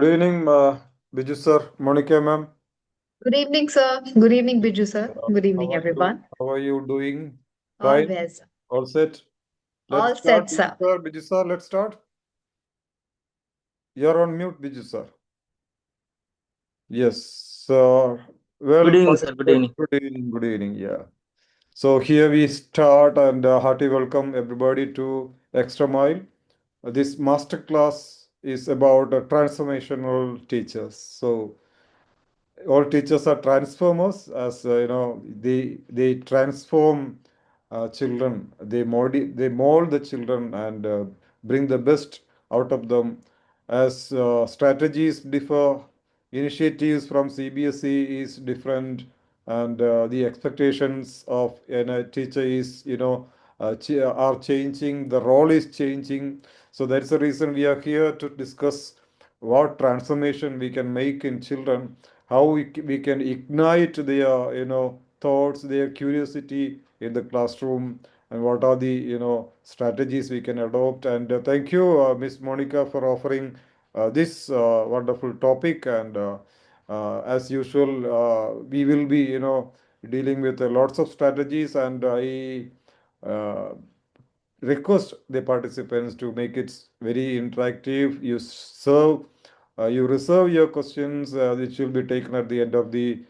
Good evening, Biju sir, Monica ma'am. Good evening, sir. Good evening, Biju, sir. Good How evening, are you? everyone. How are you doing? All Fine. well, sir. All set. Let's All start, set, Biju sir. sir. Biju sir, let's start. You're on mute, Biju sir. Yes. Good Well, evening, sir. Good participants, evening. good evening. Good evening. Yeah. So here we start, and hearty welcome everybody to Extra Mile. This master class is about transformational teachers. So all teachers are transformers, as they transform children. They mold the children and bring the best out of them. As strategies differ, initiatives from CBSE is different, and the expectations of a teacher is are changing. The role is changing. So that's the reason we are here to discuss what transformation we can make in children, how we can ignite their thoughts, their curiosity in the classroom, and what are the strategies we can adopt. And thank you, Miss Monica, for offering this wonderful topic. And as usual, we will be dealing with lots of strategies, and I uh, request the participants to make it very interactive. You reserve your questions, which will be taken at the end of the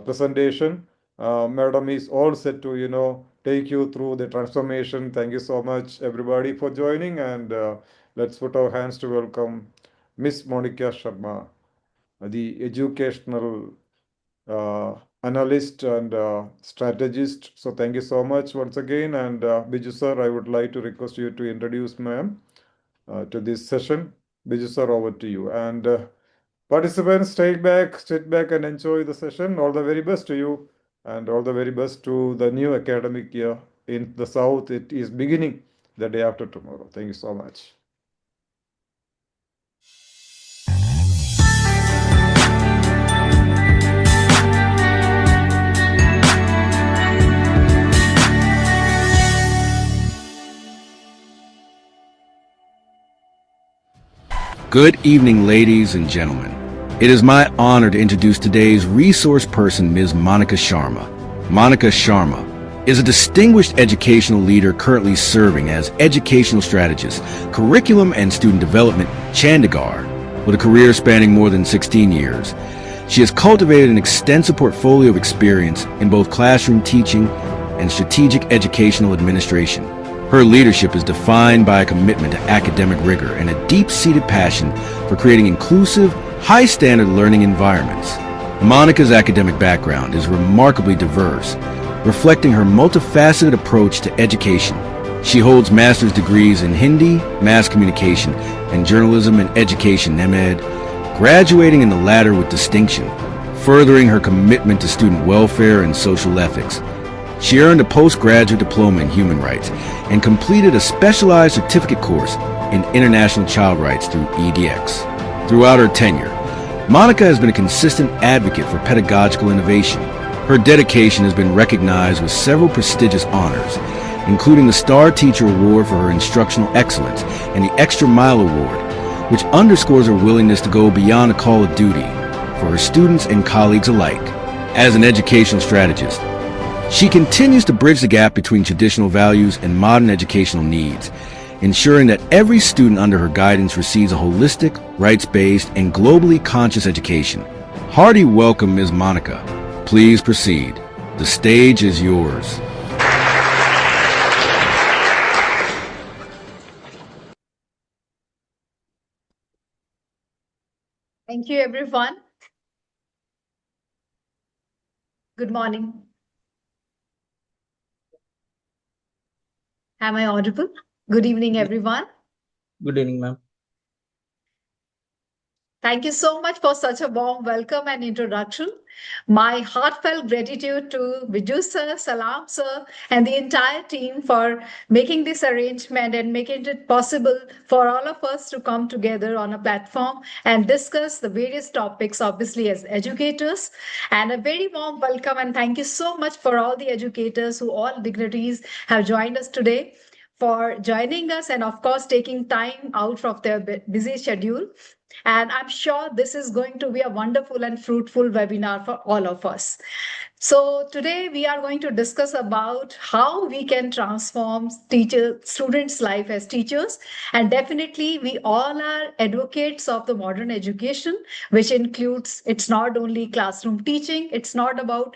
presentation. Madam is all set to take you through the transformation. Thank you so much, everybody, for joining, and let's put our hands to welcome Miss Monica Sharma, the educational analyst and strategist. So thank you so much once again. And Biju sir, I would like to request you to introduce ma'am to this session. Biju sir, over to you. And participants, sit back and enjoy the session. All the very best to you, and all the very best to the new academic year in the South. It is beginning the day after tomorrow. Thank you so much. Good evening, ladies and gentlemen. It is my honor to introduce today's resource person, Ms. Monica Sharma. Monica Sharma is a distinguished educational leader currently serving as educational strategist, curriculum and student development, Chandigarh, with a career spanning more than 16 years. She has cultivated an extensive portfolio of experience in both classroom teaching and strategic educational administration. Her leadership is defined by a commitment to academic rigor and a deep-seated passion for creating inclusive, high-standard learning environments. Monica's academic background is remarkably diverse, reflecting her multifaceted approach to education. She holds master's degrees in Hindi, mass communication, and journalism and education (MEd), graduating in the latter with distinction, furthering her commitment to student welfare and social ethics. She earned a postgraduate diploma in human rights and completed a specialized certificate course in international child rights through EDX. Throughout her tenure, Monica has been a consistent advocate for pedagogical innovation. Her dedication has been recognized with several prestigious honors, including the Star Teacher Award for her instructional excellence and the Extra Mile Award, which underscores her willingness to go beyond a call of duty for her students and colleagues alike. As an educational strategist, she continues to bridge the gap between traditional values and modern educational needs, ensuring that every student under her guidance receives a holistic, rights-based, and globally conscious education. Hearty welcome, Ms. Monica. Please proceed. The stage is yours. Thank you, everyone. Good morning. Am I audible? Good evening, everyone. Good evening, ma'am. Thank you so much for such a warm welcome and introduction. My heartfelt gratitude to Viju sir, Salam sir, and the entire team for making this arrangement and making it possible for all of us to come together on a platform and discuss the various topics, obviously, as educators. And a very warm welcome and thank you so much for all the educators who all dignitaries have joined us today, for joining us and, of course, taking time out of their busy schedule And I'm sure this is going to be a wonderful and fruitful webinar for all of us. So today we are going to discuss about how we can transform students' life as teachers. And definitely we all are advocates of the modern education, which includes, it's not only classroom teaching, it's not about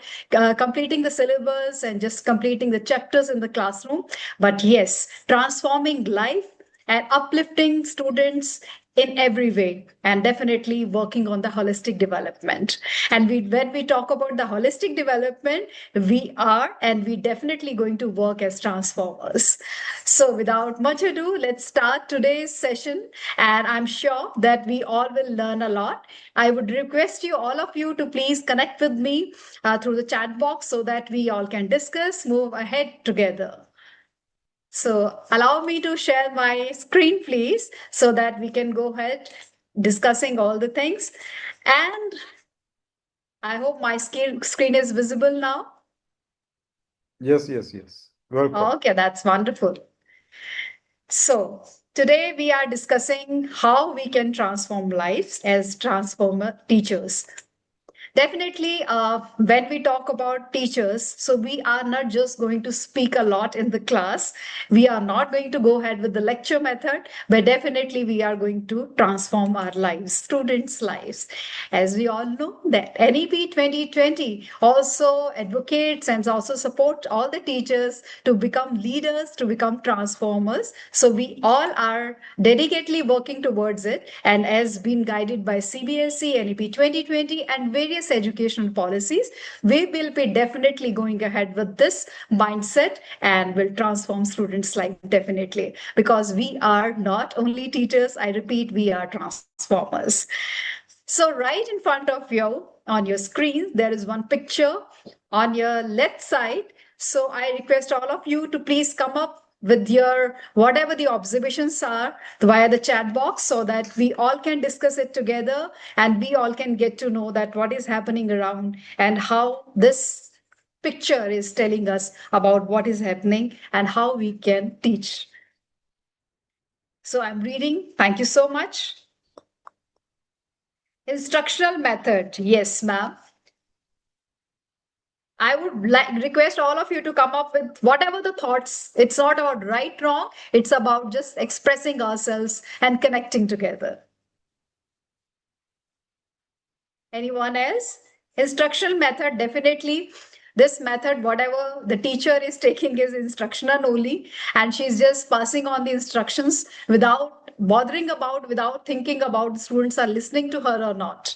completing the syllabus and just completing the chapters in the classroom, but yes, transforming life and uplifting students in every way, and definitely working on the holistic development. And when we talk about the holistic development, we are and we definitely going to work as transformers. So without much ado, let's start today's session, and I'm sure that we all will learn a lot. I would request you, all of you, to please connect with me through the chat box so that we all can discuss, move ahead together. So allow me to share my screen, please, so that we can go ahead discussing all the things. And I hope my screen is visible now. Yes, yes, yes. Welcome. Okay, that's wonderful. So today we are discussing how we can transform lives as transformer teachers. Definitely, when we talk about teachers, so we are not just going to speak a lot in the class. We are not going to go ahead with the lecture method, but definitely we are going to transform our lives, students' lives. As we all know, that NEP 2020 also advocates and also support all the teachers to become leaders, to become transformers. So we all are dedicatedly working towards it, and as been guided by CBSE, NEP 2020, and various educational policies, we will be definitely going ahead with this mindset and will transform students' life definitely, because we are not only teachers, I repeat, we are transformers. So right in front of you on your screen, there is one picture on your left side. So I request all of you to please come up with your whatever the observations are via the chat box so that we all can discuss it together and we all can get to know that what is happening around and how this picture is telling us about what is happening and how we can teach. So I'm reading. Thank you so much. Instructional method. Yes, ma'am. I would like request all of you to come up with whatever the thoughts. It's not about right, wrong. It's about just expressing ourselves and connecting together. Anyone else? Instructional method, definitely. This method, whatever the teacher is taking is instructional only, and she's just passing on the instructions without bothering about, without thinking about the students are listening to her or not.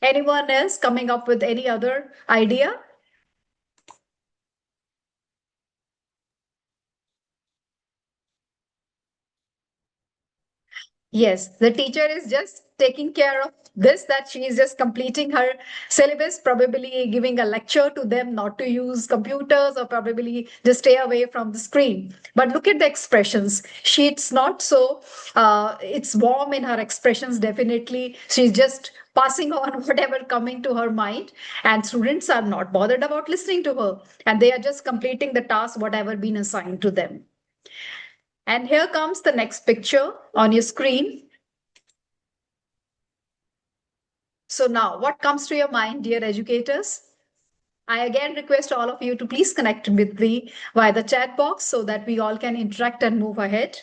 Anyone else coming up with any other idea? Yes, the teacher is just taking care of this, that she is just completing her syllabus, probably giving a lecture to them not to use computers or probably just stay away from the screen. But look at the expressions. She's not so, it's warm in her expressions, definitely. She's just passing on whatever coming to her mind, and students are not bothered about listening to her, and they are just completing the task, whatever been assigned to them. And here comes the next picture on your screen. So now, what comes to your mind, dear educators? I again request all of you to please connect with me via the chat box so that we all can interact and move ahead.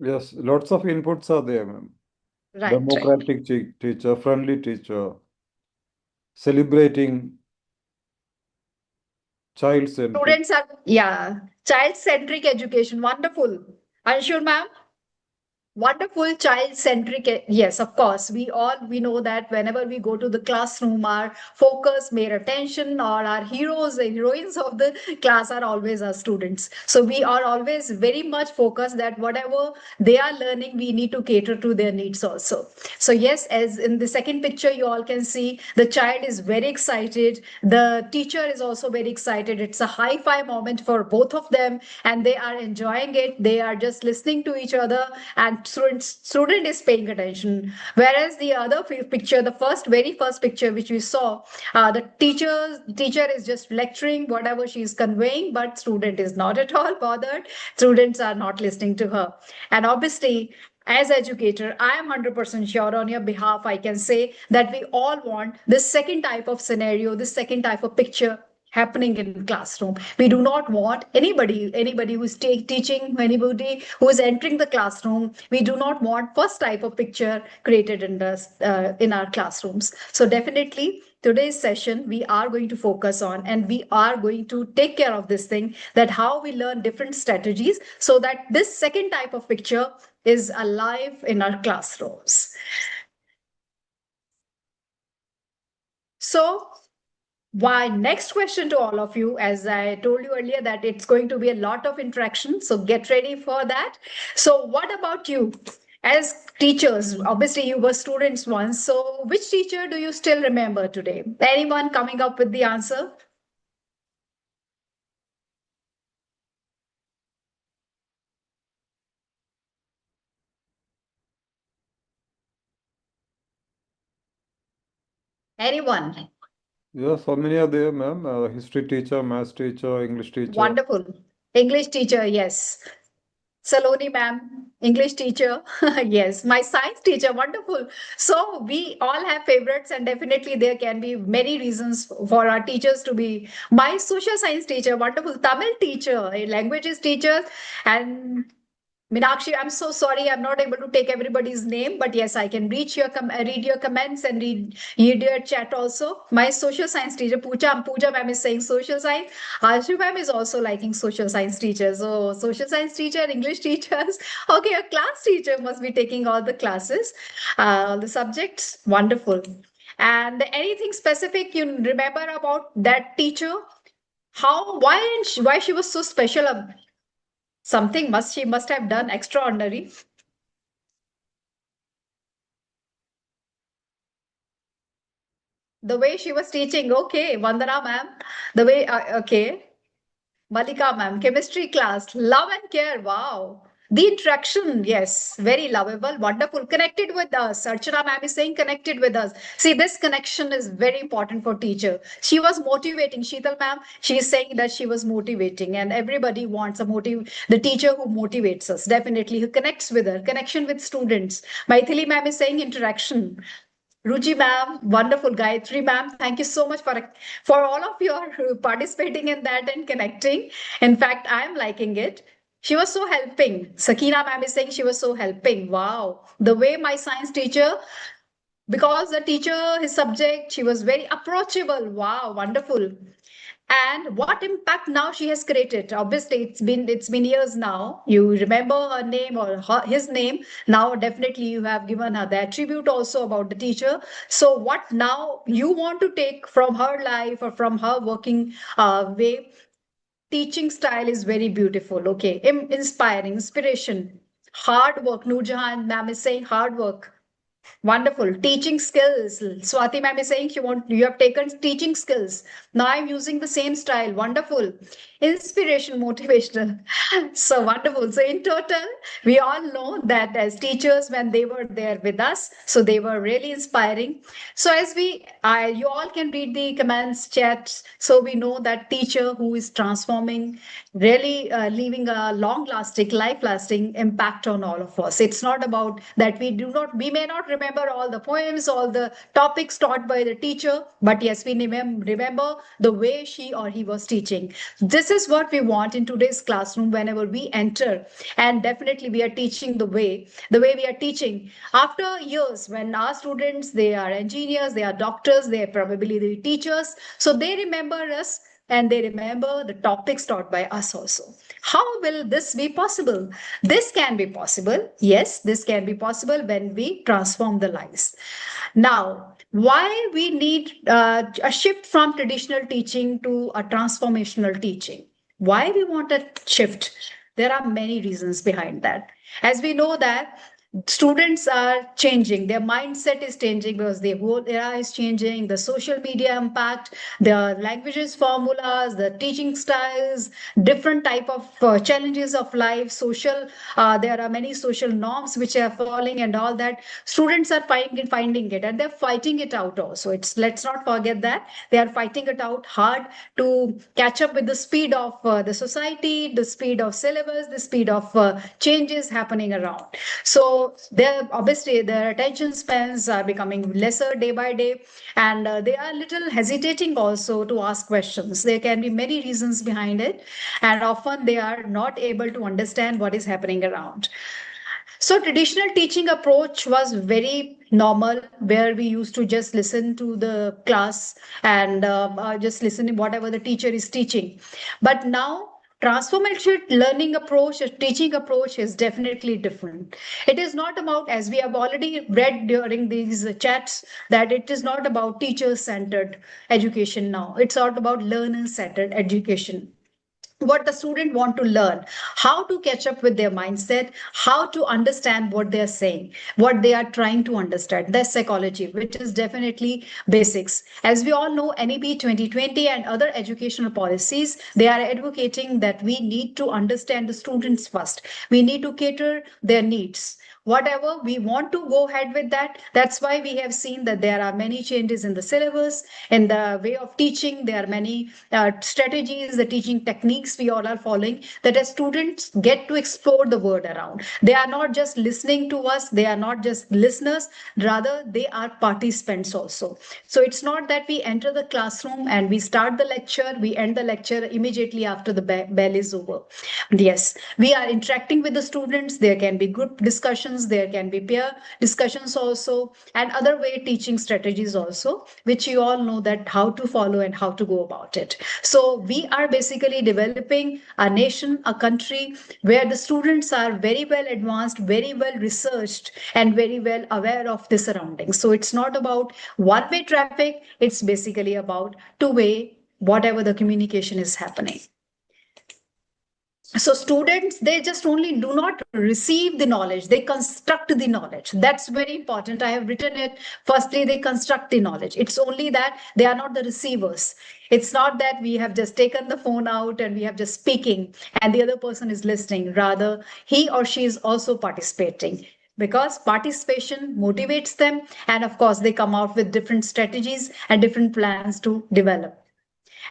Yes, lots of inputs are there, ma'am. Right, right. Democratic teacher, friendly teacher, celebrating child-centric. Students are, yeah, child-centric education. Wonderful. Anshul, ma'am? Wonderful child-centric. Yes, of course. We know that whenever we go to the classroom, our focus, mere attention, or our heroes and heroines of the class are always our students. So we are always very much focused that whatever they are learning, we need to cater to their needs also. So yes, as in the second picture, you all can see the child is very excited. The teacher is also very excited. It's a high-five moment for both of them, and they are enjoying it. They are just listening to each other and and student is paying attention. Whereas the other picture, the very first picture which we saw, the teacher is just lecturing whatever she is conveying, but student is not at all bothered. Students are not listening to her. And obviously, as educator, I am 100% sure on your behalf, I can say that we all want this second type of scenario, this second type of picture happening in classroom. We do not want anybody who is teaching, anybody who is entering the classroom. We do not want first type of picture created in our classrooms. So definitely today's session we are going to focus on, and we are going to take care of this thing, that how we learn different strategies so that this second type of picture is alive in our classrooms. So why, next question to all of you, as I told you earlier, that it's going to be a lot of interaction. So get ready for that. So, what about you? As teachers, obviously you were students once. So, which teacher do you still remember today? Anyone coming up with the answer? Anyone? Yeah, so many are there, ma'am. History teacher, maths teacher, English teacher. Wonderful. English teacher, yes. Saloni ma'am, English teacher. Yes, my science teacher, wonderful. So we all have favorites, and definitely there can be many reasons for our teachers to be. My social science teacher, wonderful. Tamil teacher, a languages teacher, and Minakshi, I'm so sorry, I'm not able to take everybody's name, but yes, I can read your comments and read your chat also. My social science teacher, Pooja ma'am is saying social science. Ashu ma'am is also liking social science teachers. So social science teacher, English teachers. Okay, a class teacher must be taking all the classes, all the subjects. Wonderful. And anything specific you remember about that teacher? Why she was so special? Something must she must have done extraordinary. The way she was teaching, okay, Vandana ma'am. The way, okay, Malika ma'am, chemistry class, love and care, wow. The interaction, yes, very lovable, wonderful, connected with us. Archana ma'am is saying connected with us. See, this connection is very important for teacher. She was motivating. Sheetal ma'am, she is saying that she was motivating, and everybody wants the teacher who motivates us, definitely, who connects with her, connection with students. Maithili ma'am is saying interaction. Ruchi ma'am, wonderful. Gayatri ma'am, thank you so much for all of your participating in that and connecting. In fact, I am liking it. She was so helping. Sakina ma'am is saying she was so helping. Wow. The way my science teacher, because the teacher, his subject, she was very approachable. Wow, wonderful. And what impact now she has created? Obviously, it's been years now. You remember her name or his name. Now, definitely, you have given her the attribute also about the teacher. So, what now you want to take from her life or from her working way? Teaching style is very beautiful. Okay, inspiring, inspiration, hard work. Nurjahan ma'am is saying hard work. Wonderful. Teaching skills. Swati ma'am is saying you have taken teaching skills. Now I'm using the same style. Wonderful. Inspiration, motivational. So wonderful. So in total, we all know that as teachers, when they were there with us, so they were really inspiring. So as you all can read the comments, chats, so we know that teacher who is transforming, really leaving a long-lasting, life-lasting impact on all of us. It's not about that we may not remember all the poems, all the topics taught by the teacher, but yes, we remember the way she or he was teaching. This is what we want in today's classroom whenever we enter. And definitely we are teaching the way we are teaching. After years, when our students, they are engineers, they are doctors, they are probably the teachers. So they remember us and they remember the topics taught by us also. How will this be possible? This can be possible. Yes, this can be possible when we transform the lives. Now, why we need a shift from traditional teaching to a transformational teaching? Why we want a shift? There are many reasons behind that. As we know that students are changing, their mindset is changing because the whole era is changing, the social media impact, the languages formulas, the teaching styles, different type of challenges of life, social, there are many social norms which are falling and all that. Students are finding it and they're fighting it out also. It's, let's not forget that they are fighting it out hard to catch up with the speed of the society, the speed of syllabus, the speed of changes happening around. So they're obviously, their attention spans are becoming lesser day by day, and they are little hesitating also to ask questions. There can be many reasons behind it, and often they are not able to understand what is happening around. So traditional teaching approach was very normal, where we used to just listen to the class and just listen to whatever the teacher is teaching. But now transformational learning approach, teaching approach is definitely different. It is not about, as we have already read during these chats, that it is not about teacher centered education now. It's not about learner centered education. What the student want to learn, how to catch up with their mindset, how to understand what they're saying, what they are trying to understand. That's psychology, which is definitely basics. As we all know, NEP 2020 and other educational policies, they are advocating that we need to understand the students first. We need to cater their needs. Whatever we want to go ahead with that. That's why we have seen that there are many changes in the syllabus, in the way of teaching. There are many strategies, the teaching techniques we all are following, that as students get to explore the world around. They are not just listening to us, they are not just listeners, rather they are participants also. So it's not that we enter the classroom and we start the lecture, we end the lecture immediately after the bell is over. Yes, we are interacting with the students. There can be group discussions, there can be peer discussions also, and other way teaching strategies also, which you all know that how to follow and how to go about it. So we are basically developing a nation, a country where the students are very well advanced, very well researched, and very well aware of the surroundings. So it's not about one-way traffic, it's basically about two-way, whatever the communication is happening. So students, they just only do not receive the knowledge, they construct the knowledge. That's very important. I have written it. Firstly, they construct the knowledge. It's only that they are not the receivers. It's not that we have just taken the phone out and we have just speaking and the other person is listening. Rather, he or she is also participating, because participation motivates them, and of course they come out with different strategies and different plans to develop.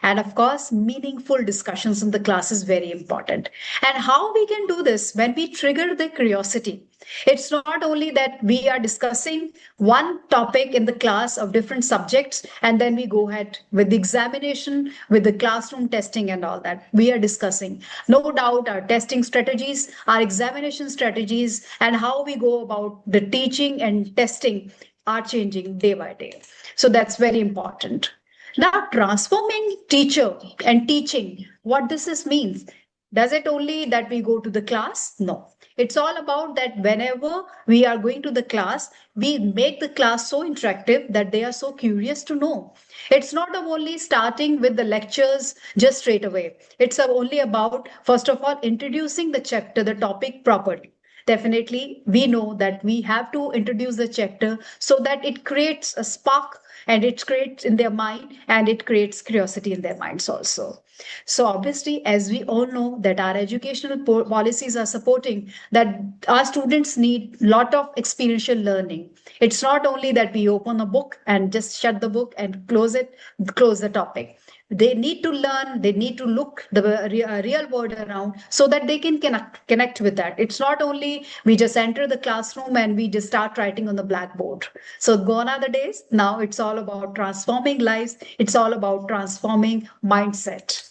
And of course, meaningful discussions in the class is very important. And how we can do this when we trigger the curiosity. It's not only that we are discussing one topic in the class of different subjects and then we go ahead with the examination, with the classroom testing and all that. We are discussing, no doubt, our testing strategies, our examination strategies, and how we go about the teaching and testing are changing day by day. So that's very important. Now, transforming teacher and teaching, what this is means. Does it only that we go to the class? No. It's all about that whenever we are going to the class, we make the class so interactive that they are so curious to know. It's not only starting with the lectures just straight away. It's only about, first of all, introducing the chapter, the topic properly. Definitely, we know that we have to introduce the chapter so that it creates a spark and it creates in their mind and it creates curiosity in their minds also. So obviously, as we all know that our educational policies are supporting that our students need lot of experiential learning. It's not only that we open a book and just shut the book and close the topic. They need to learn, they need to look the real world around so that they can connect with that. It's not only we just enter the classroom and we just start writing on the blackboard. So gone are the days. Now it's all about transforming lives. It's all about transforming mindset.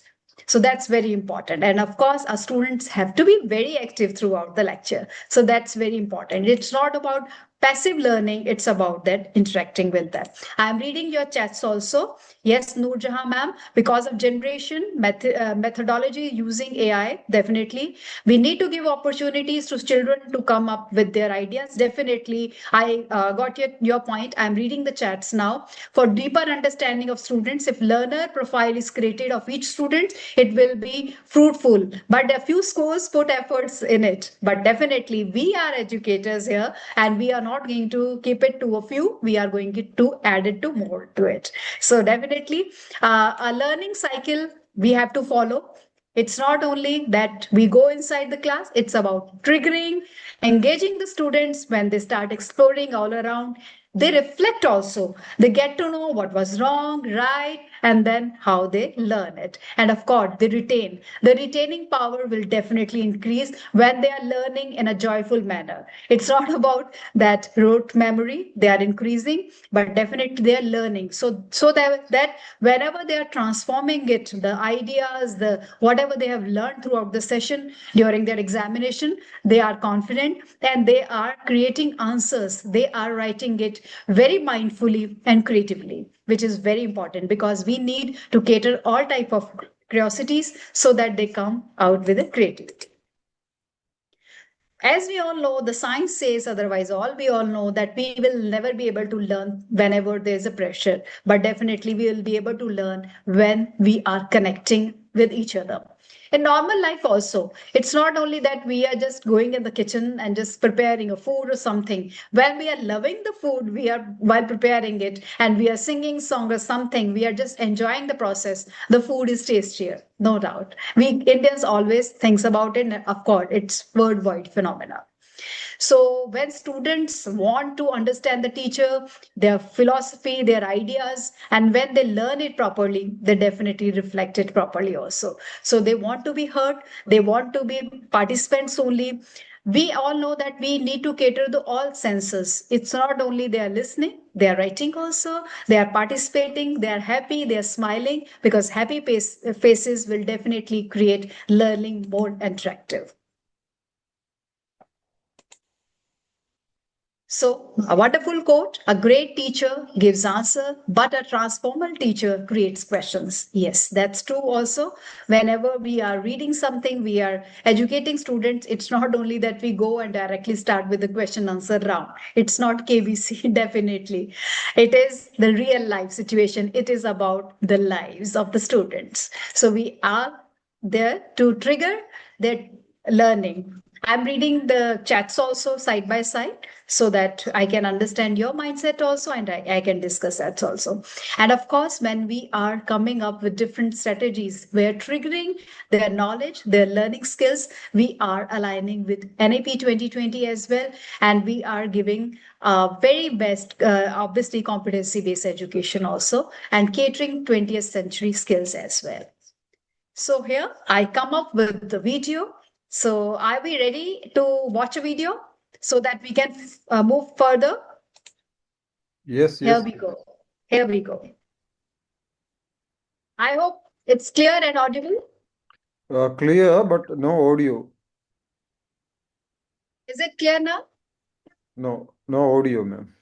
So that's very important. And of course, our students have to be very active throughout the lecture. So that's very important. It's not about Passive learning, it's about that interacting with them. I'm reading your chats also. Yes, Noor Jahan ma'am, because of generation methodology using AI, definitely we need to give opportunities to children to come up with their ideas. Definitely, I got your point. I'm reading the chats now. For deeper understanding of students, if learner profile is created of each student, it will be fruitful. But a few schools put efforts in it. But definitely, we are educators here, and we are not going to keep it to a few. We are going to add it to more to it. So definitely, a learning cycle we have to follow. It's not only that we go inside the class, it's about triggering, engaging the students when they start exploring all around. They reflect also. They get to know what was wrong, right, and then how they learn it. And of course, they retain. The retaining power will definitely increase when they are learning in a joyful manner. It's not about that rote memory, they are increasing, but definitely they are learning. So that whenever they are transforming it, the ideas, the whatever they have learned throughout the session during their examination, they are confident and they are creating answers. They are writing it very mindfully and creatively, which is very important because we need to cater all type of curiosities so that they come out with a creativity. As we all know, the science says otherwise. All we all know that we will never be able to learn whenever there's a pressure, but definitely we will be able to learn when we are connecting with each other. In normal life, also, it's not only that we are just going in the kitchen and just preparing a food or something. When we are loving the food, we are while preparing it and we are singing song or something, we are just enjoying the process. The food is tastier, no doubt. We Indians always thinks about it, and of course, it's worldwide phenomena. So when students want to understand the teacher, their philosophy, their ideas, and when they learn it properly, they definitely reflect it properly also. So they want to be heard, they want to be participants only. We all know that we need to cater to all senses. It's not only they are listening, they are writing also, they are participating, they are happy, they are smiling, because happy faces will definitely create learning more attractive. So, a wonderful quote, a great teacher gives answer, but a transformal teacher creates questions. Yes, that's true also. Whenever we are reading something, we are educating students, it's not only that we go and directly start with the question answer round. It's not KBC, definitely. It is the real life situation. It is about the lives of the students. So we are there to trigger their learning. I'm reading the chats also side by side so that I can understand your mindset also and I can discuss that also. And of course, when we are coming up with different strategies, we're triggering their knowledge, their learning skills, we are aligning with NAP 2020 as well. And we are giving very best, obviously, competency based education also and catering 20th century skills as well. So here I come up with the video. So are we ready to watch a video so that we can move further? Yes, Here yes. we go. Here we go. I hope it's clear and audible. Clear, but no audio. Is it clear now? No, no audio, ma'am.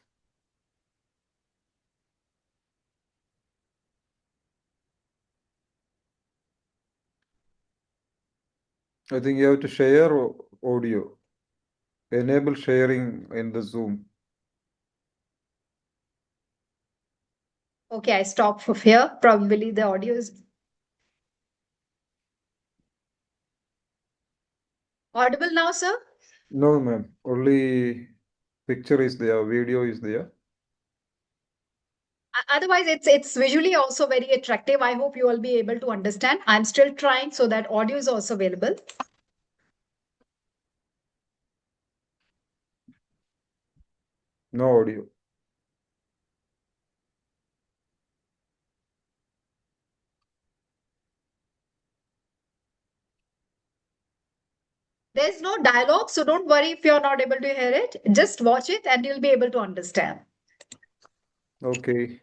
I think you have to share audio. Enable sharing in the Zoom. Okay, I stop for here. Probably the audio is audible now, sir. No, ma'am. Only picture is there, video is there. Otherwise, it's visually also very attractive. I hope you will be able to understand. I'm still trying so that audio is also available. No audio. There's no dialogue, so don't worry if you're not able to hear it. Just watch it and you'll be able to understand. Okay.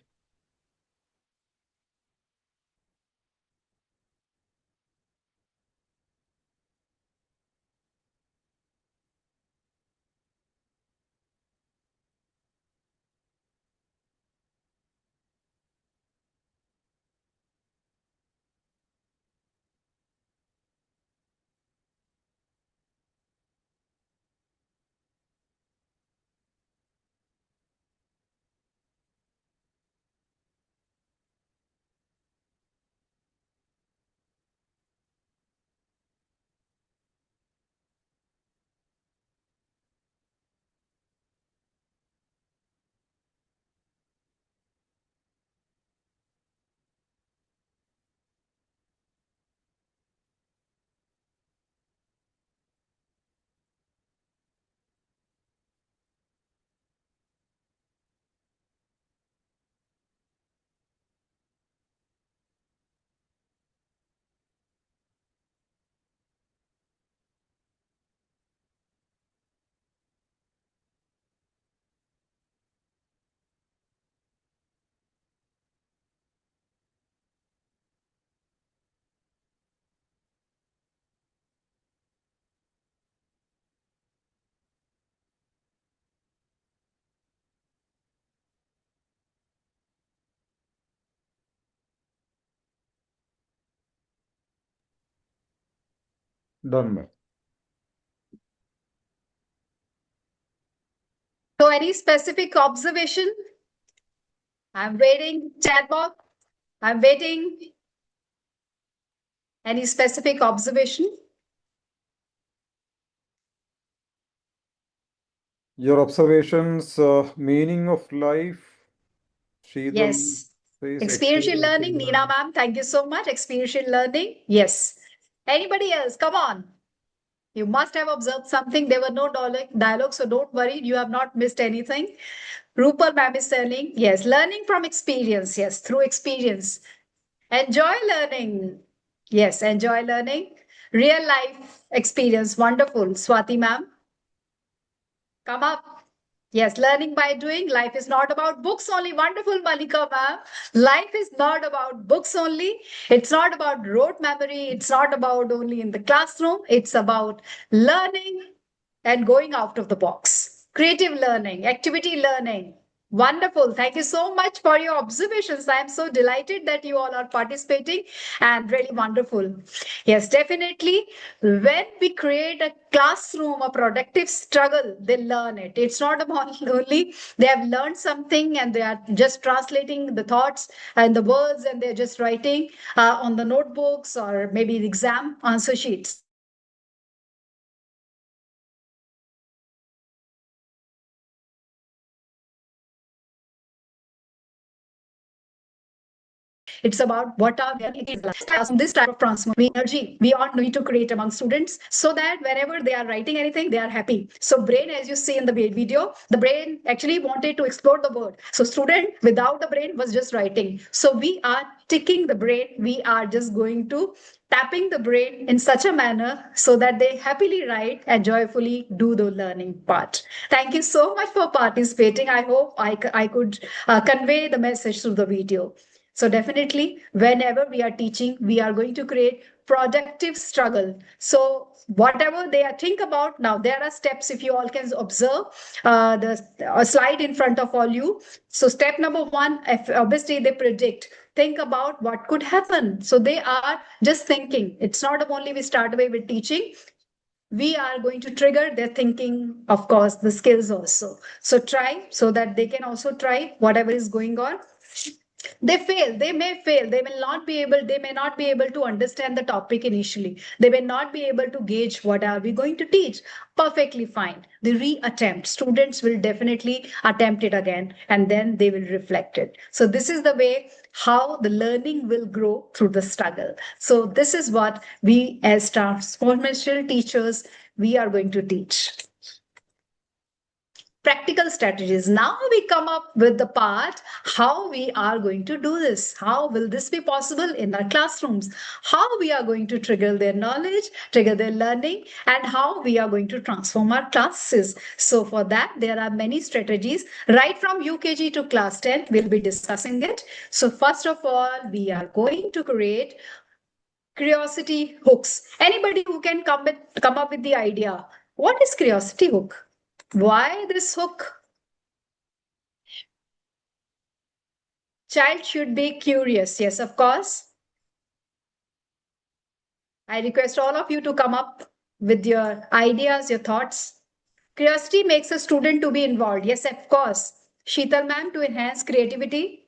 Done, ma'am. So any specific observation? I'm waiting, chat box. I'm waiting. Any specific observation? Your observations, meaning of life, Sheetal Yes. says Experiential experiential learning, Neena learning. ma'am, thank you so much. Experiential learning, yes. Anybody else? Come on. You must have observed something. There were no dialogue, so don't worry. You have not missed anything. Rupal ma'am is telling, yes, learning from experience, yes, through experience. Enjoy learning. Yes, enjoy learning. Real life experience, wonderful. Swati ma'am, come up. Yes, learning by doing. Life is not about books only. Wonderful, Malika ma'am. Life is not about books only. It's not about rote memory. It's not about only in the classroom. It's about learning and going out of the box. Creative learning, activity learning. Wonderful. Thank you so much for your observations. I am so delighted that you all are participating and really wonderful. Yes, definitely. When we create a classroom, a productive struggle, they learn it. It's not about only they have learned something and they are just translating the thoughts and the words and they're just writing on the notebooks or maybe the exam answer sheets. It's about what are their this type of transformation energy we all need to create among students so that whenever they are writing anything, they are happy. So brain, as you see in the video, the brain actually wanted to explore the word. So student without the brain was just writing. So we are ticking the brain. We are just going to tapping the brain in such a manner so that they happily write and joyfully do the learning part. Thank you so much for participating. I hope I could convey the message through the video. So definitely, whenever we are teaching, we are going to create productive struggle. So whatever they are think about now, there are steps. If you all can observe the a slide in front of all you. So step number one, if obviously they predict. Think about what could happen. So they are just thinking. It's not only we start away with teaching. We are going to trigger their thinking, of course, the skills also. So try so that they can also try whatever is going on. They fail, they may fail, they will not be able, they may not be able to understand the topic initially, they may not be able to gauge what are we going to teach. Perfectly fine, the reattempt, students will definitely attempt it again and then they will reflect it. So this is the way how the learning will grow through the struggle. So this is what we as transformational teachers we are going to teach. Practical strategies. Now we come up with the part how we are going to do this. How will this be possible in our classrooms? How we are going to trigger their knowledge, trigger their learning, and how we are going to transform our classes. So for that, there are many strategies. Right from UKG to class 10, we'll be discussing it. So first of all, we are going to create curiosity hooks. Anybody who can come up with the idea. What is curiosity hook? Why this hook? Child should be curious. Yes, of course. I request all of you to come up with your ideas, your thoughts. Curiosity makes a student to be involved. Yes, of course. Sheetal ma'am, to enhance creativity.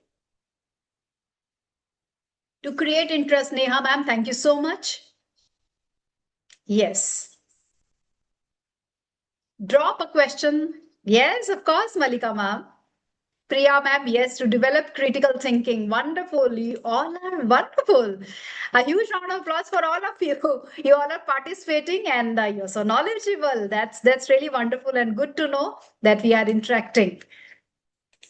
To create interest, Neha ma'am, thank you so much. Yes. Drop a question. Yes, of course, Malika ma'am. Priya ma'am, yes, to develop critical thinking. Wonderful. You all are wonderful. A huge round of applause for all of you. You all are participating and you're so knowledgeable. That's really wonderful and good to know that we are interacting.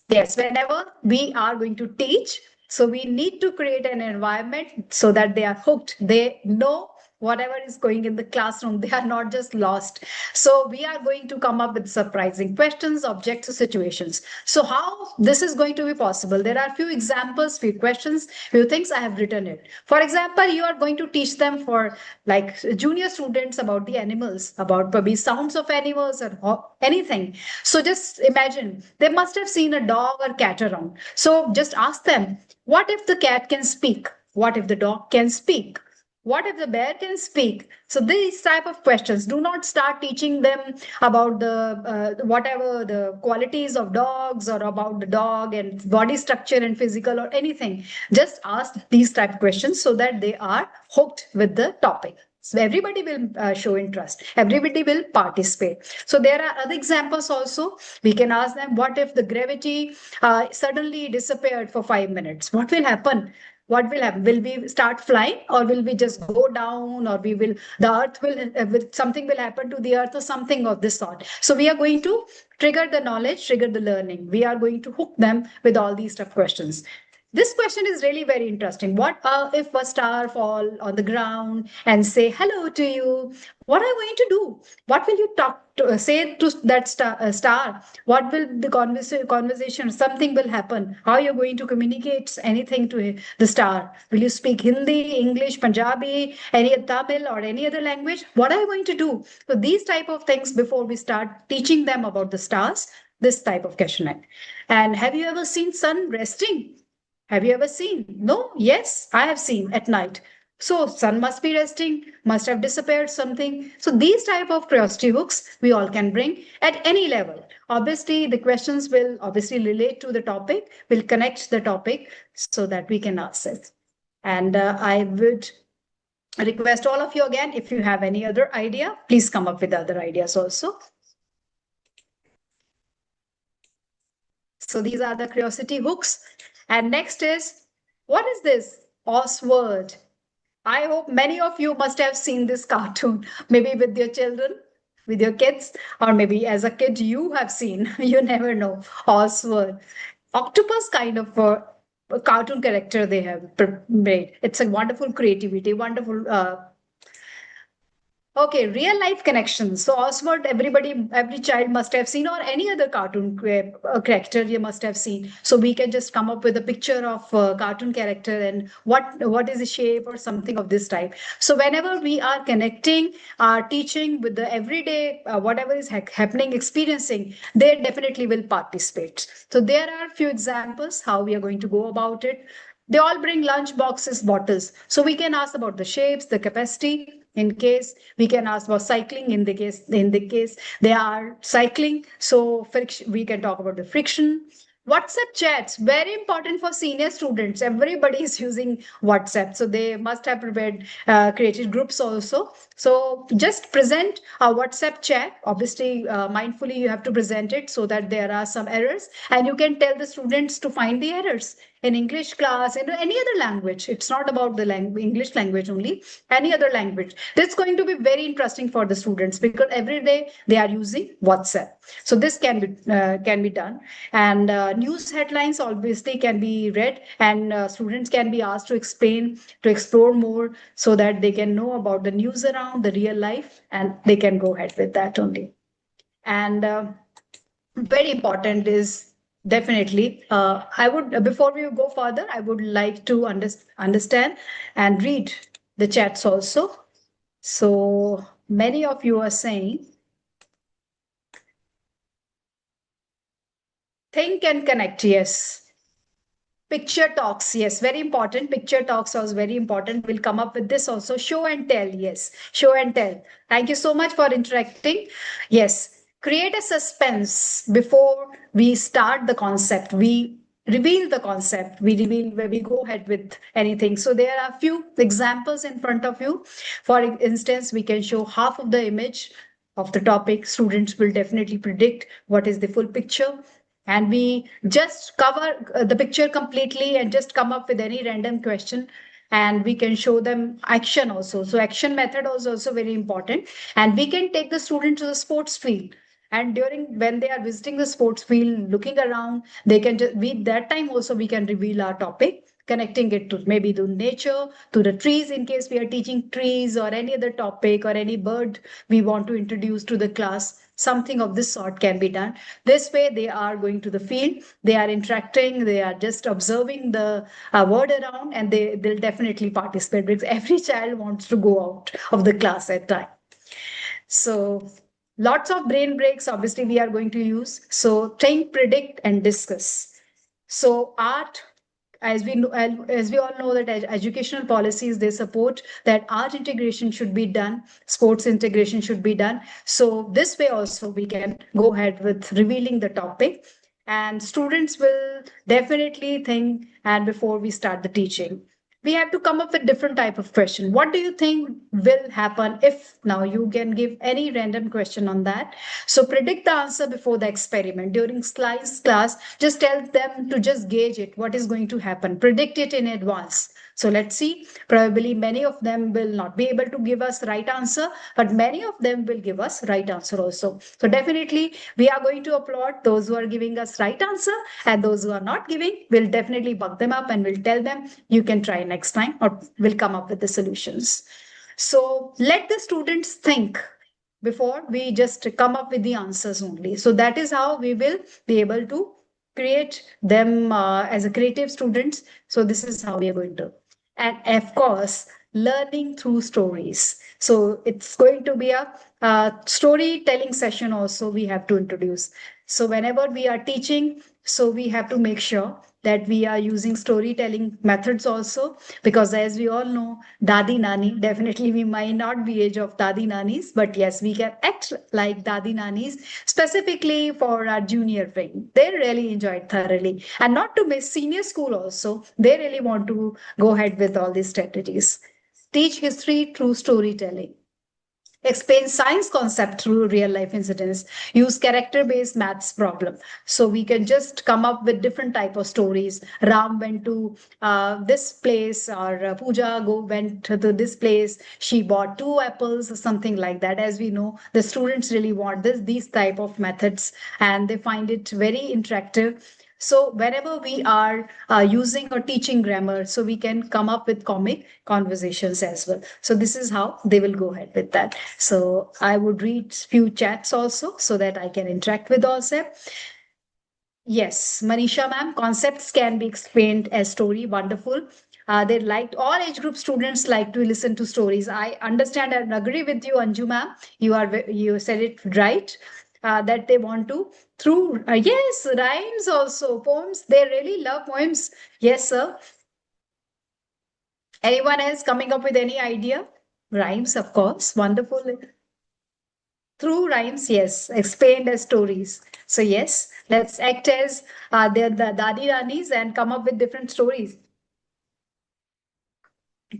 Yes, whenever we are going to teach, so we need to create an environment so that they are hooked. They know whatever is going in the classroom. They are not just lost. So we are going to come up with surprising questions, objective situations. So how this is going to be possible? There are few examples, few questions, few things I have written it. For example, you are going to teach them for like junior students about the animals, about maybe sounds of animals or anything. So just imagine they must have seen a dog or cat around. So just ask them, what if the cat can speak? What if the dog can speak? What if the bear can speak? So these type of questions, do not start teaching them about the whatever the qualities of dogs or about the dog and body structure and physical or anything. Just ask these type of questions so that they are hooked with the topic. So everybody will show interest. Everybody will participate. So there are other examples also. We can ask them, what if the gravity suddenly disappeared for 5 minutes? What will happen? What will happen? Will we start flying, or will we just go down, or we will the earth will something will happen to the earth or something of this sort? So we are going to trigger the knowledge, trigger the learning. We are going to hook them with all these tough questions. This question is really very interesting. What if a star fall on the ground and say hello to you? What are you going to do? What will you talk to, say to that star? What will the conversation? Something will happen. How you're going to communicate anything to the star? Will you speak Hindi, English, Punjabi, any Tamil, or any other language? What are you going to do? So these type of things before we start teaching them about the stars. This type of questionnaire. And have you ever seen sun resting? Have you ever seen? No? Yes, I have seen at night. So sun must be resting, must have disappeared something. So these type of curiosity hooks we all can bring at any level. Obviously, the questions will obviously relate to the topic, will connect the topic so that we can ask it. And I would request all of you again, if you have any other idea, please come up with other ideas also. So these are the curiosity hooks. And next is, what is this? Oswald. I hope many of you must have seen this cartoon, maybe with your children, with your kids, or maybe as a kid you have seen. You never know. Oswald. Octopus kind of a cartoon character they have made. It's a wonderful creativity, wonderful okay, real life connections. So Oswald, everybody, every child must have seen, or any other cartoon character you must have seen. So we can just come up with a picture of a cartoon character and what is the shape or something of this type. So whenever we are connecting our teaching with the everyday, whatever is happening, experiencing, they definitely will participate. So there are a few examples how we are going to go about it. They all bring lunch boxes, bottles. So we can ask about the shapes, the capacity. In case we can ask about cycling, in the case they are cycling. So friction, we can talk about the friction. WhatsApp chats, very important for senior students. Everybody is using WhatsApp, so they must have prepared, created groups also. So just present a WhatsApp chat. Obviously, mindfully you have to present it so that there are some errors, and you can tell the students to find the errors in English class, in any other language. It's not about the English language only, any other language. That's going to be very interesting for the students because every day they are using WhatsApp. So this can be done. And news headlines obviously can be read, and students can be asked to explain, to explore more so that they can know about the news around the real life, and they can go ahead with that only. And very important is definitely, I would, before we go further, I would like to understand and read the chats also. So many of you are saying, think and connect. Yes. Picture talks, yes, very important. Picture talks was very important. We'll come up with this also. Show and tell, yes, show and tell. Thank you so much for interacting. Yes, create a suspense before we start the concept. We reveal the concept. We reveal where we go ahead with anything. So there are a few examples in front of you. For instance, we can show half of the image of the topic. Students will definitely predict what is the full picture, and we just cover the picture completely and just come up with any random question, and we can show them action also. So action method is also very important, and we can take the student to the sports field, and during when they are visiting the sports field, looking around, they can just we that time also we can reveal our topic, connecting it to maybe to nature, to the trees in case we are teaching trees, or any other topic, or any bird we want to introduce to the class. Something of this sort can be done. This way they are going to the field, they are interacting, they are just observing the world around, and they'll definitely participate because every child wants to go out of the class at time. So lots of brain breaks obviously we are going to use. So think, predict, and discuss. So art, as we know, as we all know that educational policies, they support that art integration should be done, sports integration should be done. So this way also we can go ahead with revealing the topic, and students will definitely think, and before we start the teaching, we have to come up with different type of question. What do you think will happen if, now you can give any random question on that, so predict the answer before the experiment. During slice class, just tell them to just gauge it, what is going to happen, predict it in advance. So let's see. Probably many of them will not be able to give us right answer, but many of them will give us right answer also. So definitely we are going to applaud those who are giving us right answer, and those who are not giving, we'll definitely buck them up and we'll tell them you can try next time, or we'll come up with the solutions. So let the students think before we just come up with the answers only. So that is how we will be able to create them as a creative students. So this is how we are going to. And of course, learning through stories. So it's going to be a storytelling session also we have to introduce. So whenever we are teaching, so we have to make sure that we are using storytelling methods also, because as we all know, dadi nani, definitely we might not be age of dadi nanis, but yes, we can act like dadi nanis, specifically for our junior wing. They really enjoyed thoroughly, and not to miss senior school also, they really want to go ahead with all these strategies. Teach history through storytelling. Explain science concept through real life incidents. Use character based maths problem, so we can just come up with different type of stories. Ram went to this place, or Pooja went to this place, she bought two apples or something like that. As we know, the students really want these type of methods, and they find it very interactive. So whenever we are using or teaching grammar, so we can come up with comic conversations as well. So this is how they will go ahead with that. So I would read few chats also so that I can interact with also. Yes, Manisha ma'am, concepts can be explained as story. Wonderful. They liked, all age group students like to listen to stories. I understand and agree with you, Anju ma'am. You said it right. That they want to through yes, rhymes also, poems. They really love poems. Yes, sir. Anyone else coming up with any idea? Rhymes, of course. Wonderful. Through rhymes, yes, explained as stories. So yes, let's act as the Dadi Ranis and come up with different stories.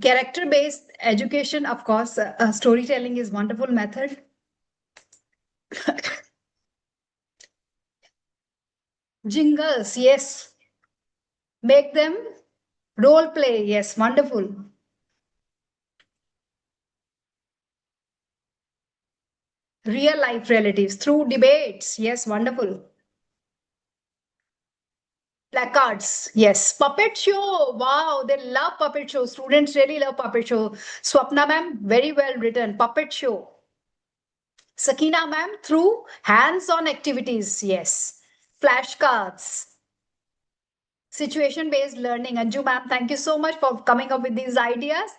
Character-based education, of course, storytelling is wonderful method. Jingles, yes. Make them role play, yes, wonderful. Real life relatives through debates, yes, wonderful. Placards, yes. Puppet show, wow, they love puppet show. Students really love puppet show. Swapna ma'am, very well written. Puppet show. Sakina ma'am, through hands-on activities, yes. Flashcards. Situation based learning. Anju ma'am, thank you so much for coming up with these ideas.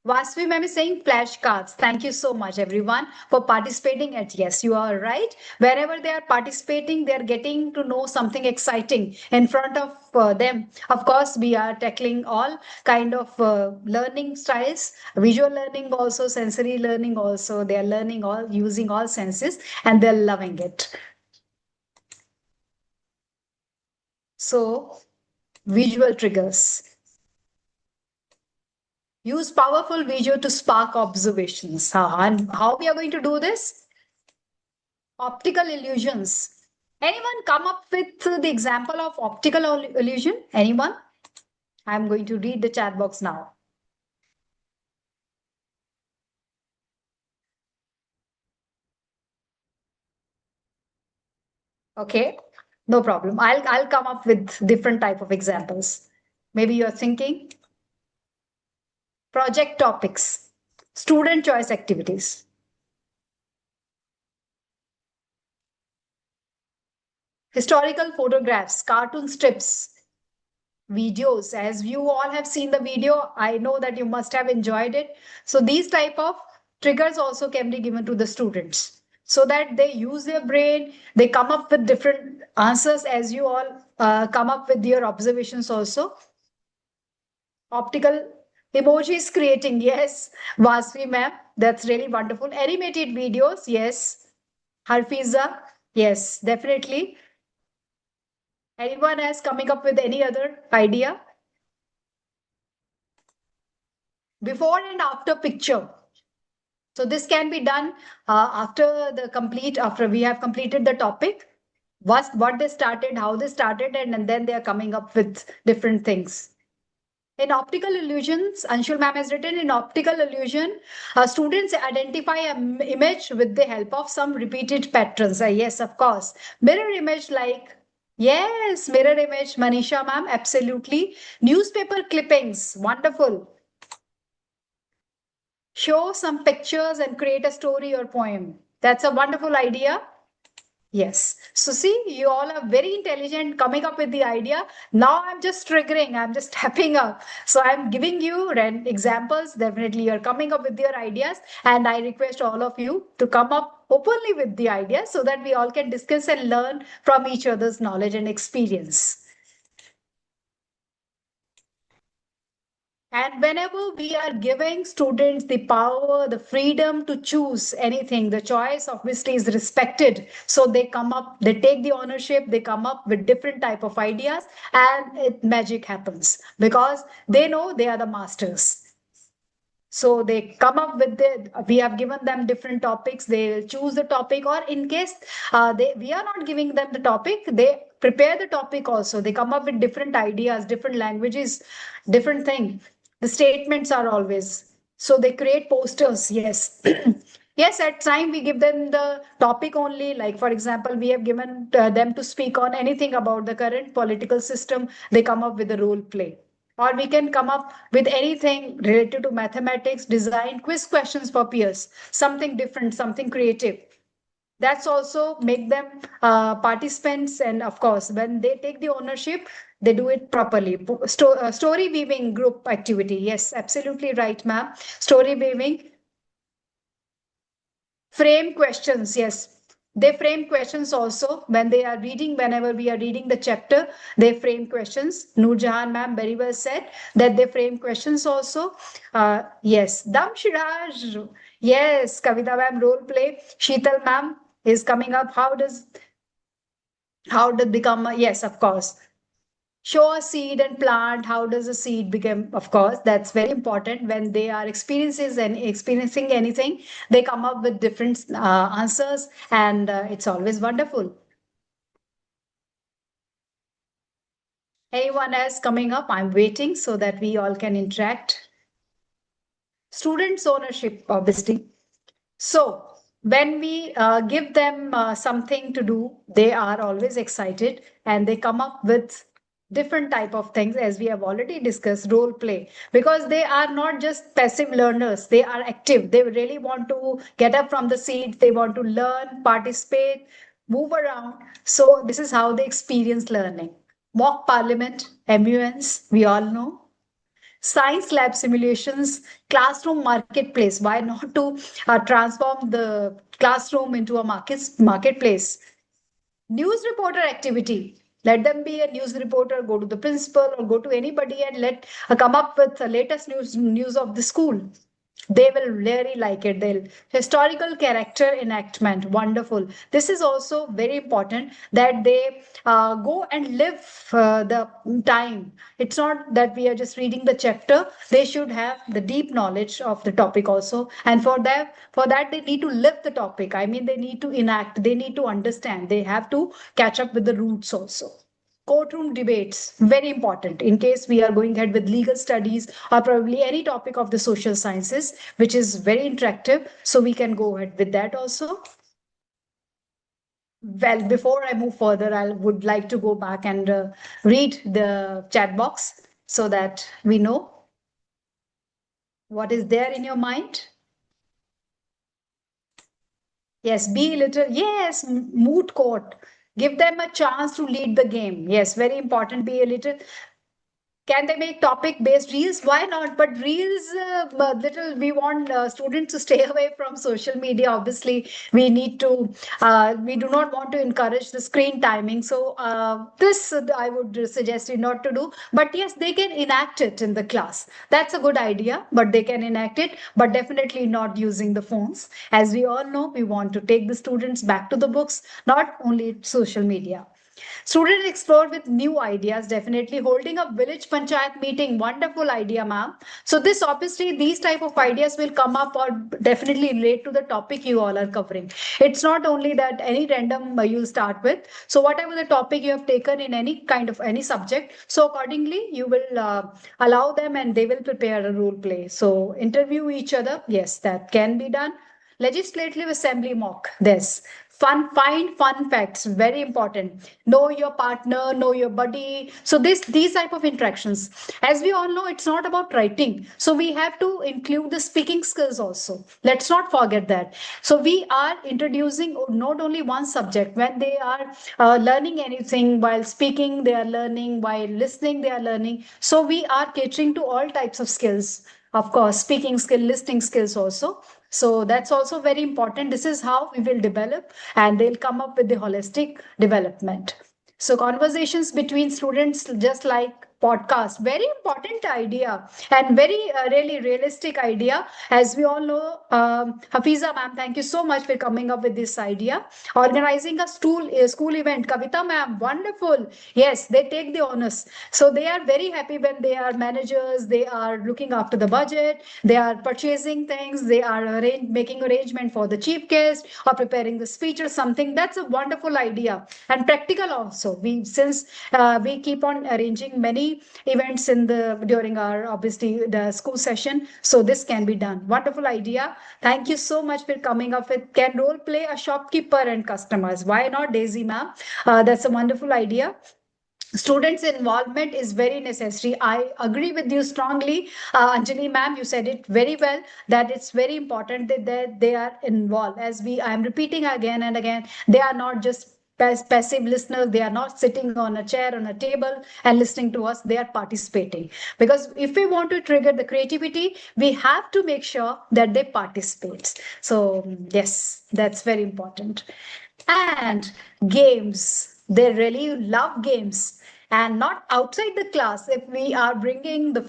Vasvi ma'am is saying flashcards. Thank you so much, everyone, for participating. At yes, you are right. Wherever they are participating, they are getting to know something exciting in front of them. Of course, we are tackling all kind of learning styles, visual learning also, sensory learning also. They are learning all using all senses, and they're loving it. So, visual triggers. Use powerful visual to spark observations. And how we are going to do this? Optical illusions. Anyone come up with the example of optical illusion? Anyone? I'm going to read the chat box now. Okay, no problem. I'll come up with different type of examples. Maybe you're thinking project topics, student choice activities, historical photographs, cartoon strips, videos. As you all have seen the video, I know that you must have enjoyed it. So these type of triggers also can be given to the students so that they use their brain, they come up with different answers as you all come up with your observations also. Optical emojis creating, yes. Vasvi ma'am, that's really wonderful. Animated videos, yes. Harfiza, yes, definitely. Anyone else coming up with any other idea? Before and after picture. So this can be done after we have completed the topic. What they started, how they started, and then they are coming up with different things. In optical illusions, Anshul ma'am has written in optical illusion, students identify an image with the help of some repeated patterns. Yes, of course. Mirror image like, yes, mirror image, Manisha ma'am, absolutely. Newspaper clippings, wonderful. Show some pictures and create a story or poem. That's a wonderful idea. Yes. So see, you all are very intelligent coming up with the idea. Now I'm just triggering, I'm just tapping up. So I'm giving you examples. Definitely you're coming up with your ideas. And I request all of you to come up openly with the ideas so that we all can discuss and learn from each other's knowledge and experience. And whenever we are giving students the power, the freedom to choose anything, the choice obviously is respected. So they come up, they take the ownership, they come up with different type of ideas, and magic happens because they know they are the masters. So they come up with we have given them different topics. They choose the topic, or in case we are not giving them the topic, they prepare the topic also. They come up with different ideas, different languages, different thing. The statements are always. So they create posters. Yes. Yes, at time we give them the topic only. Like, for example, we have given them to speak on anything about the current political system. They come up with a role play, or we can come up with anything related to mathematics, design, quiz questions for peers, something different, something creative. That's also make them participants. And of course, when they take the ownership, they do it properly. Story weaving group activity. Yes, absolutely right, ma'am. Story weaving. Frame questions, yes. They frame questions also when they are reading, whenever we are reading the chapter, they frame questions. Nurjahan ma'am very well said that they frame questions also. Yes, Dam Shiraj. Yes, Kavita ma'am role play. Sheetal ma'am is coming up. How did become yes, of course. Show a seed and plant. How does a seed become? Of course, that's very important. When they are experiences and experiencing anything, they come up with different answers, and it's always wonderful. Anyone else coming up? I'm waiting so that we all can interact. Students ownership, obviously. So when we give them something to do, they are always excited and they come up with different type of things, as we have already discussed, role play, because they are not just passive learners, they are active. They really want to get up from the seat, they want to learn, participate, move around. So this is how they experience learning. Mock parliament, MUNs, we all know. Science lab simulations, classroom marketplace. Why not to transform the classroom into a marketplace? News reporter activity. Let them be a news reporter, go to the principal or go to anybody and let come up with the latest news of the school. They will really like it. They'll historical character enactment, wonderful. This is also very important that they go and live the time. It's not that we are just reading the chapter. They should have the deep knowledge of the topic also, and for that they need to live the topic. I mean, they need to enact, they need to understand, they have to catch up with the roots also. Courtroom debates, very important in case we are going ahead with legal studies or probably any topic of the social sciences, which is very interactive. So we can go ahead with that also. Well, before I move further, I would like to go back and read the chat box so that we know what is there in your mind. Yes, be a little, yes, moot court. Give them a chance to lead the game. Yes, very important. Be a little. Can they make topic based reels? Why not? But reels, little we want students to stay away from social media. Obviously, we do not want to encourage the screen timing. So this I would suggest you not to do. But yes, they can enact it in the class. That's a good idea. But they can enact it, but definitely not using the phones. As we all know, we want to take the students back to the books, not only social media. Students explore with new ideas, definitely holding a village panchayat meeting. Wonderful idea, ma'am. So this obviously these type of ideas will come up or definitely relate to the topic you all are covering. It's not only that any random you'll start with. So whatever the topic you have taken in any kind of any subject, so accordingly you will allow them and they will prepare a role play. So interview each other. Yes, that can be done. Legislative assembly mock this. Find fun facts, very important. Know your partner, know your buddy. So these type of interactions. As we all know, it's not about writing. So we have to include the speaking skills also. Let's not forget that. So we are introducing not only one subject. When they are learning anything while speaking, they are learning, while listening, they are learning. So we are catering to all types of skills. Of course, speaking skill, listening skills also. So that's also very important. This is how we will develop, and they'll come up with the holistic development. So conversations between students, just like podcast, very important idea and very really realistic idea. As we all know, Hafiza ma'am, thank you so much for coming up with this idea. Organizing a school event, Kavita ma'am, wonderful. Yes, they take the onus. So they are very happy when they are managers, they are looking after the budget, they are purchasing things, they are making arrangement for the chief guest or preparing the speech or something. That's a wonderful idea and practical also. We since we keep on arranging many events in the during our obviously the school session, so this can be done. Wonderful idea. Thank you so much for coming up with can role play a shopkeeper and customers. Why not, Daisy ma'am? That's a wonderful idea. Students involvement is very necessary. I agree with you strongly, Anjali ma'am. You said it very well that it's very important that they are involved. As we I am repeating again and again, they are not just passive listeners. They are not sitting on a chair on a table and listening to us. They are participating, because if we want to trigger the creativity, we have to make sure that they participate. So yes, that's very important. And games, they really love games, and not outside the class. If we are bringing the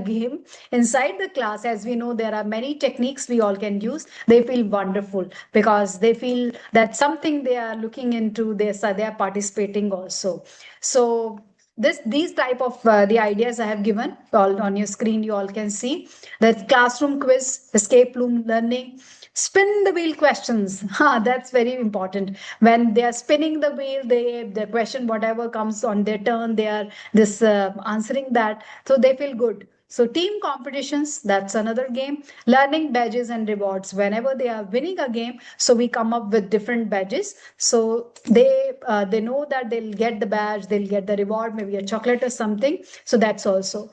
game inside the class, as we know there are many techniques we all can use, they feel wonderful because they feel that something they are looking into this, they are participating also. So these type of the ideas I have given all on your screen, you all can see the classroom quiz, escape room learning, spin the wheel questions. That's very important. When they are spinning the wheel, the question whatever comes on their turn, they are this answering that, so they feel good. So team competitions, that's another game. Learning badges and rewards. Whenever they are winning a game, so we come up with different badges. So they know that they'll get the badge, they'll get the reward, maybe a chocolate or something. So that's also.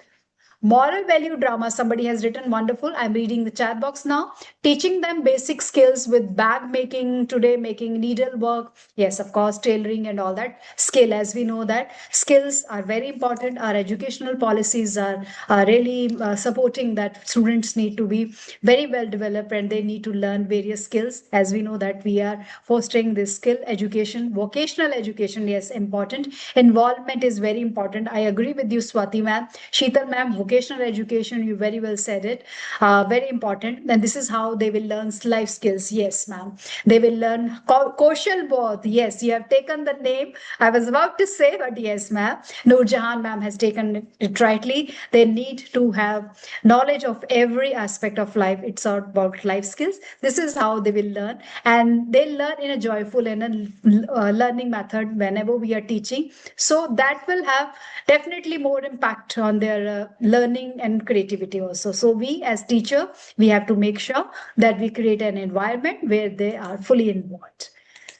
Moral value drama, somebody has written wonderful. I'm reading the chat box now. Teaching them basic skills with bag making, today making needlework. Yes, of course, tailoring and all that. Skill, as we know that skills are very important. Our educational policies are really supporting that students need to be very well developed and they need to learn various skills. As we know that we are fostering this skill education, vocational education, yes, important. Involvement is very important. I agree with you, Swati ma'am. Sheetal ma'am, vocational education, you very well said it. Very important. And this is how they will learn life skills. Yes, ma'am. They will learn Kaushal Bodh. Yes, you have taken the name. I was about to say, but yes, ma'am. Noor Jahan ma'am has taken it rightly. They need to have knowledge of every aspect of life. It's all about life skills. This is how they will learn. And they learn in a joyful and a learning method whenever we are teaching. So that will have definitely more impact on their learning and creativity also. So we as teacher, we have to make sure that we create an environment where they are fully involved.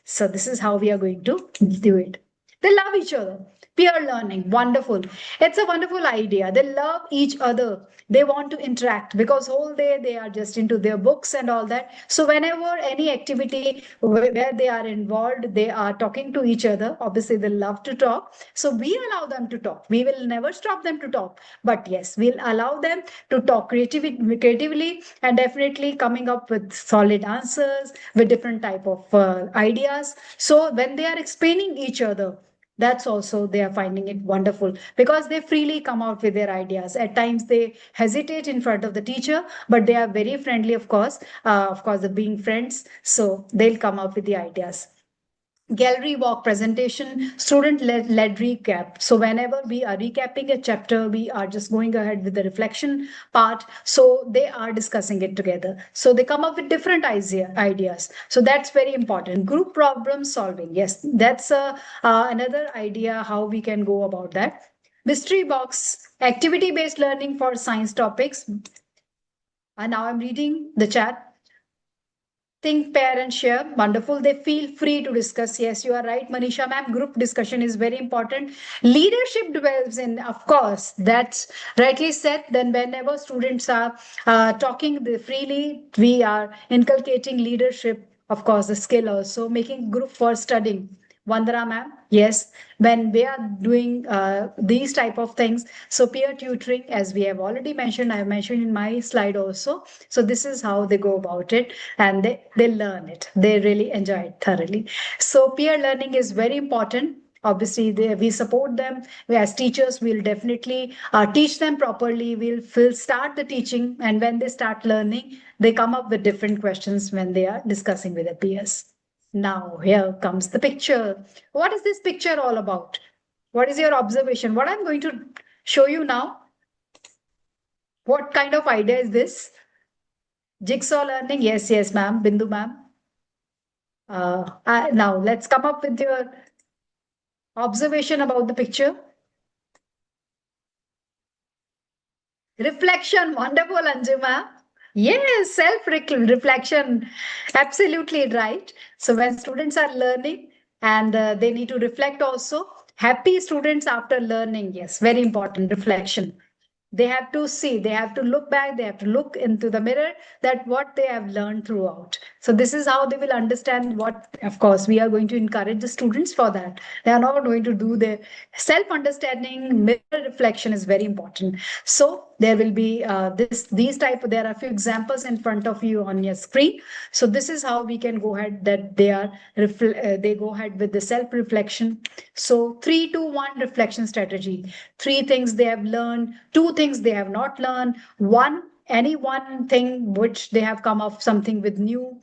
So this is how we are going to do it. They love each other. Peer learning, wonderful. It's a wonderful idea. They love each other. They want to interact because whole day they are just into their books and all that. So whenever any activity where they are involved, they are talking to each other. Obviously, they love to talk. So we allow them to talk. We will never stop them to talk. But yes, we'll allow them to talk creatively and definitely coming up with solid answers with different type of ideas. So when they are explaining each other, that's also they are finding it wonderful because they freely come out with their ideas. At times they hesitate in front of the teacher, but they are very friendly, of course, the being friends, so they'll come up with the ideas. Gallery walk presentation, student led recap. So whenever we are recapping a chapter, we are just going ahead with the reflection part. So they are discussing it together. So they come up with different ideas. So that's very important. Group problem solving. Yes, that's another idea how we can go about that. Mystery box, activity based learning for science topics. And now I'm reading the chat. Think, pair, and share. Wonderful. They feel free to discuss. Yes, you are right, Manisha ma'am. Group discussion is very important. Leadership develops in, of course, that's rightly said. Then, whenever students are talking freely, we are inculcating leadership, of course, the skill also, making group for studying. Vandana ma'am, yes, when we are doing these type of things, so peer tutoring, as we have already mentioned, I have mentioned in my slide also. So this is how they go about it, and they learn it. They really enjoy it thoroughly. So peer learning is very important. Obviously, we support them. We, as teachers, we'll definitely teach them properly. We'll start the teaching, and when they start learning, they come up with different questions when they are discussing with their peers. Now, here comes the picture. What is this picture all about? What is your observation? What I'm going to show you now, what kind of idea is this? Jigsaw learning? Yes, yes, ma'am. Bindu, ma'am. Now, let's come up with your observation about the picture. Reflection, wonderful, Anjuma. Yes, reflection, absolutely right. So when students are learning and they need to reflect also, happy students after learning, yes, very important reflection. They have to see, they have to look back, they have to look into the mirror that what they have learned throughout. So this is how they will understand what, of course, we are going to encourage the students for that. They are not going to do their self-understanding. Mirror reflection is very important. So there will be these type, there are a few examples in front of you on your screen. So this is how we can go ahead that they go ahead with the self reflection. So 3-2-1 reflection strategy. Three things they have learned, two things they have not learned, any one thing which they have come up something with new,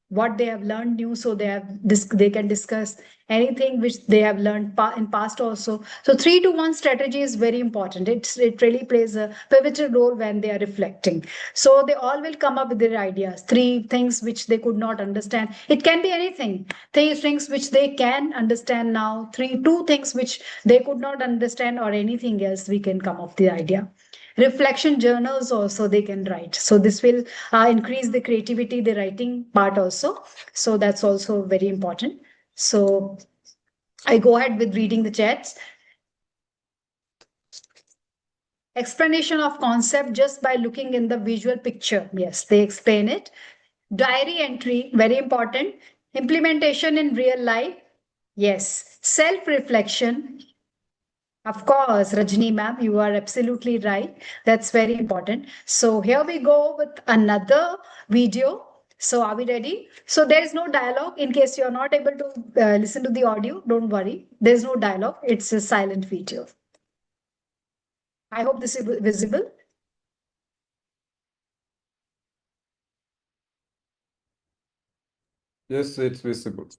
what they have learned new, so they can discuss anything which they have learned in past also. So 3-to-1 strategy is very important. It really plays a pivotal role when they are reflecting. So they all will come up with their ideas, three things which they could not understand. It can be anything. Three things which they can understand now, two things which they could not understand, or anything else we can come up with the idea. Reflection journals also they can write, so this will increase the creativity, the writing part also. So that's also very important. So I go ahead with reading the chats. Explanation of concept just by looking in the visual picture. Yes, they explain it. Diary entry, very important. Implementation in real life. Yes. Self reflection. Of course, Rajni ma'am, you are absolutely right. That's very important. So here we go with another video. So are we ready? So there is no dialogue. In case you're not able to listen to the audio, don't worry. There's no dialogue. It's a silent video. I hope this is visible. Yes, it's visible.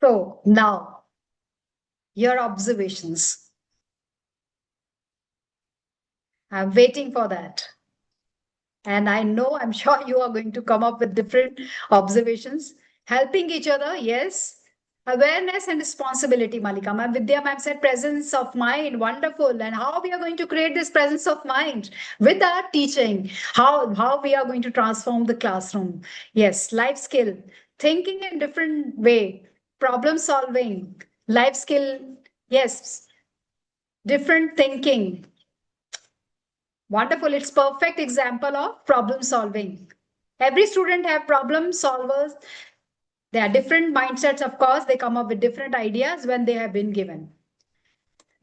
So now, your observations. I'm waiting for that. And I know, I'm sure you are going to come up with different observations. Helping each other, yes. Awareness and responsibility, Malika. Ma'am, Vidya ma'am said presence of mind, wonderful. And how we are going to create this presence of mind with our teaching, how we are going to transform the classroom. Yes, life skill, thinking in different way, problem solving, life skill, yes, different thinking. Wonderful. It's perfect example of problem solving. Every student have problem solvers. They are different mindsets, of course. They come up with different ideas when they have been given.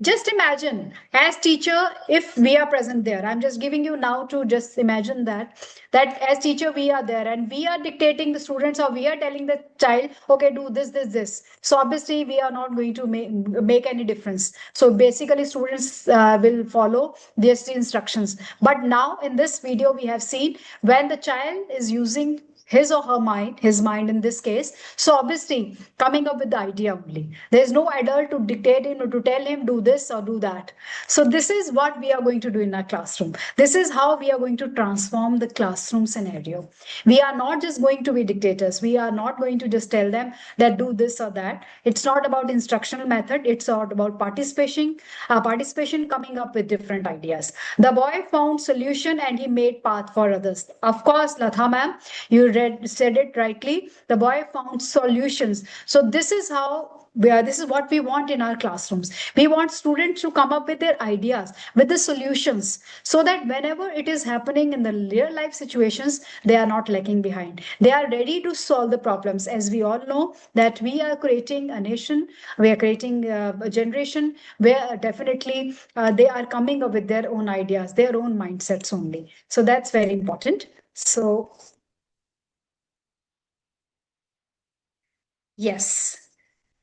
Just imagine, as teacher, if we are present there, I'm just giving you now to just imagine that as teacher we are there and we are dictating the students, or we are telling the child, okay, do this. So obviously we are not going to make any difference. So basically students will follow these instructions. But now in this video we have seen when the child is using his or her mind, his mind in this case. So obviously coming up with the idea only. There is no adult to dictate him or to tell him do this or do that. So this is what we are going to do in our classroom. This is how we are going to transform the classroom scenario. We are not just going to be dictators. We are not going to just tell them that do this or that. It's not about instructional method. It's not about participation coming up with different ideas. The boy found solution and he made path for others. Of course, Latha ma'am, you said it rightly. The boy found solutions. So this is how this is what we want in our classrooms. We want students to come up with their ideas, with the solutions, so that whenever it is happening in the real life situations, they are not lagging behind. They are ready to solve the problems. As we all know that we are creating a nation, we are creating a generation where definitely they are coming up with their own ideas, their own mindsets only. So that's very important. So yes,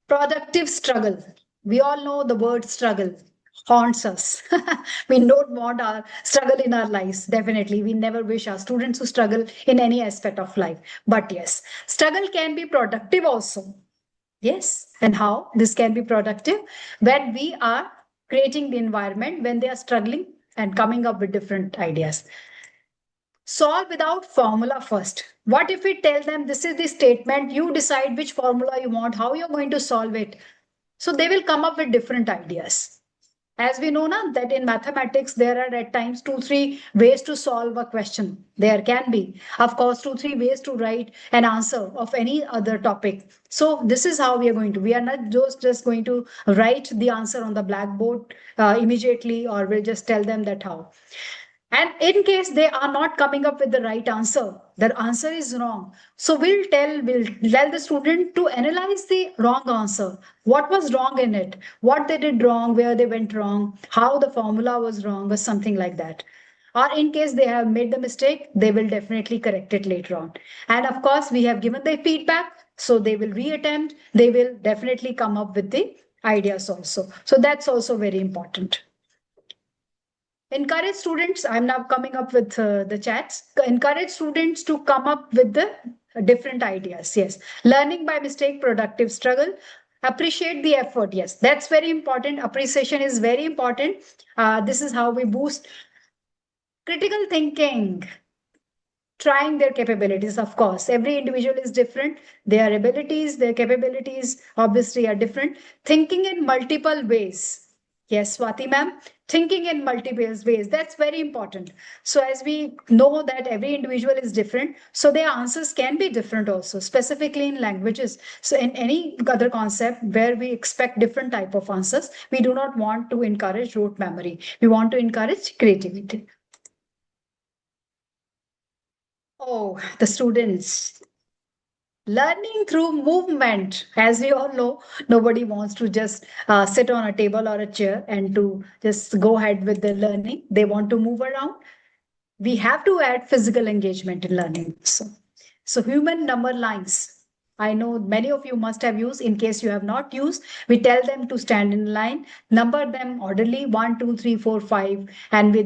productive struggle. We all know the word struggle haunts us. We don't want our struggle in our lives. Definitely. We never wish our students to struggle in any aspect of life. But yes, struggle can be productive also. Yes. And how this can be productive? When we are creating the environment, when they are struggling and coming up with different ideas. Solve without formula first. What if we tell them this is the statement, you decide which formula you want, how you're going to solve it? So they will come up with different ideas. As we know now that in mathematics, there are at times 2, 3 ways to solve a question. There can be, of course, 2, 3 ways to write an answer of any other topic. So this is how we are going to. We are not just going to write the answer on the blackboard immediately, or we'll just tell them that how. And in case they are not coming up with the right answer, their answer is wrong. So we'll tell the student to analyze the wrong answer. What was wrong in it? What they did wrong, where they went wrong, how the formula was wrong, or something like that. Or in case they have made the mistake, they will definitely correct it later on. And of course, we have given the feedback, so they will reattempt. They will definitely come up with the ideas also. So that's also very important. Encourage students, I'm now coming up with the chats. Encourage students to come up with the different ideas. Yes. Learning by mistake, productive struggle. Appreciate the effort. Yes, that's very important. Appreciation is very important. This is how we boost critical thinking, trying their capabilities. Of course, every individual is different. Their abilities, their capabilities obviously are different. Thinking in multiple ways. Yes, Swati ma'am, thinking in multiple ways, that's very important. So as we know that every individual is different, so their answers can be different also, specifically in languages. So in any other concept where we expect different type of answers, we do not want to encourage rote memory. We want to encourage creativity. Oh, the students. Learning through movement. As we all know, nobody wants to just sit on a table or a chair and to just go ahead with the learning. They want to move around. We have to add physical engagement in learning. So human number lines. I know many of you must have used. In case you have not used, we tell them to stand in line, number them orderly, 1, 2, 3, 4, 5, and they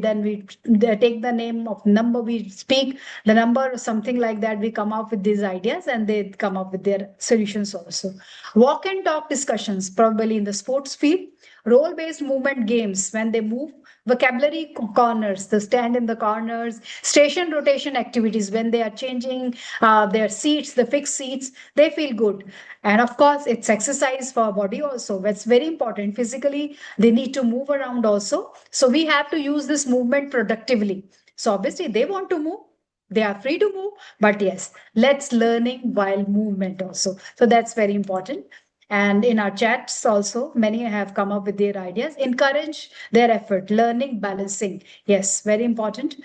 take the name of number we speak, the number or something like that. We come up with these ideas and they come up with their solutions also. Walk and talk discussions, probably in the sports field. Role-based movement games when they move, vocabulary corners, the stand in the corners, station rotation activities when they are changing their seats, the fixed seats, they feel good. And of course, it's exercise for body also. That's very important. Physically, they need to move around also. So we have to use this movement productively. So obviously, they want to move. They are free to move, but yes, let's learning while movement also. So that's very important. And in our chats also, many have come up with their ideas. Encourage their effort, learning, balancing. Yes, very important.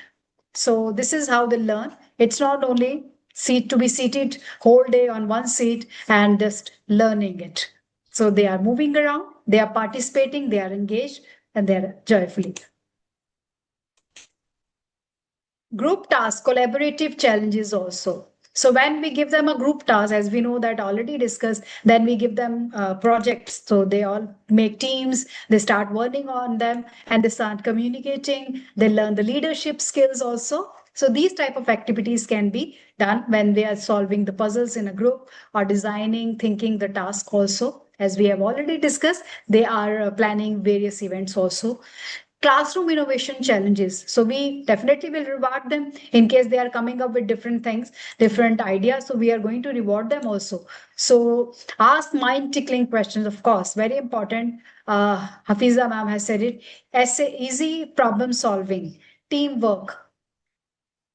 So this is how they learn. It's not only seat to be seated whole day on one seat and just learning it. So they are moving around, they are participating, they are engaged, and they are joyfully. Group task, collaborative challenges also. So when we give them a group task, as we know that already discussed, then we give them projects. So they all make teams, they start working on them, and they start communicating. They learn the leadership skills also. So these type of activities can be done when they are solving the puzzles in a group or designing, thinking the task also. As we have already discussed, they are planning various events also. Classroom innovation challenges. So we definitely will reward them in case they are coming up with different things, different ideas. So we are going to reward them also. So ask mind tickling questions, of course, very important. Hafiza ma'am has said it. Essay, easy problem solving, teamwork.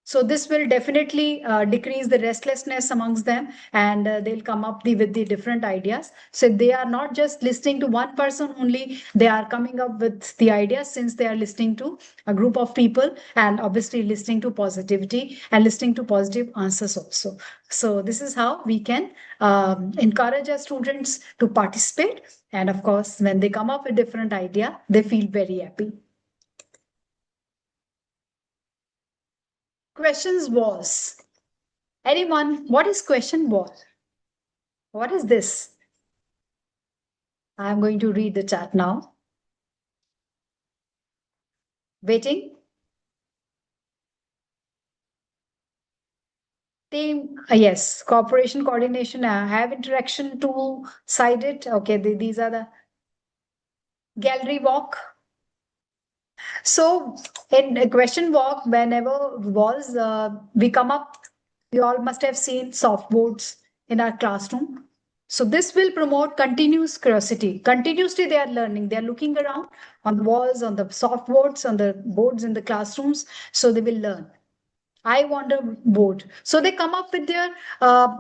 So this will definitely decrease the restlessness amongst them, and they'll come up with the different ideas. So they are not just listening to one person only, they are coming up with the ideas since they are listening to a group of people, and obviously listening to positivity and listening to positive answers also. So this is how we can encourage our students to participate. And of course, when they come up with different idea, they feel very happy. Questions was. Anyone, what is question was? What is this? I'm going to read the chat now. Waiting. Team, yes, cooperation, coordination, have interaction, two-sided. Okay, these are the gallery walk. So in a question walk, whenever was we come up, you all must have seen soft boards in our classroom. So this will promote continuous curiosity. Continuously they are learning. They are looking around on the walls, on the soft boards, on the boards in the classrooms. So they will learn. I wonder board. So they come up with their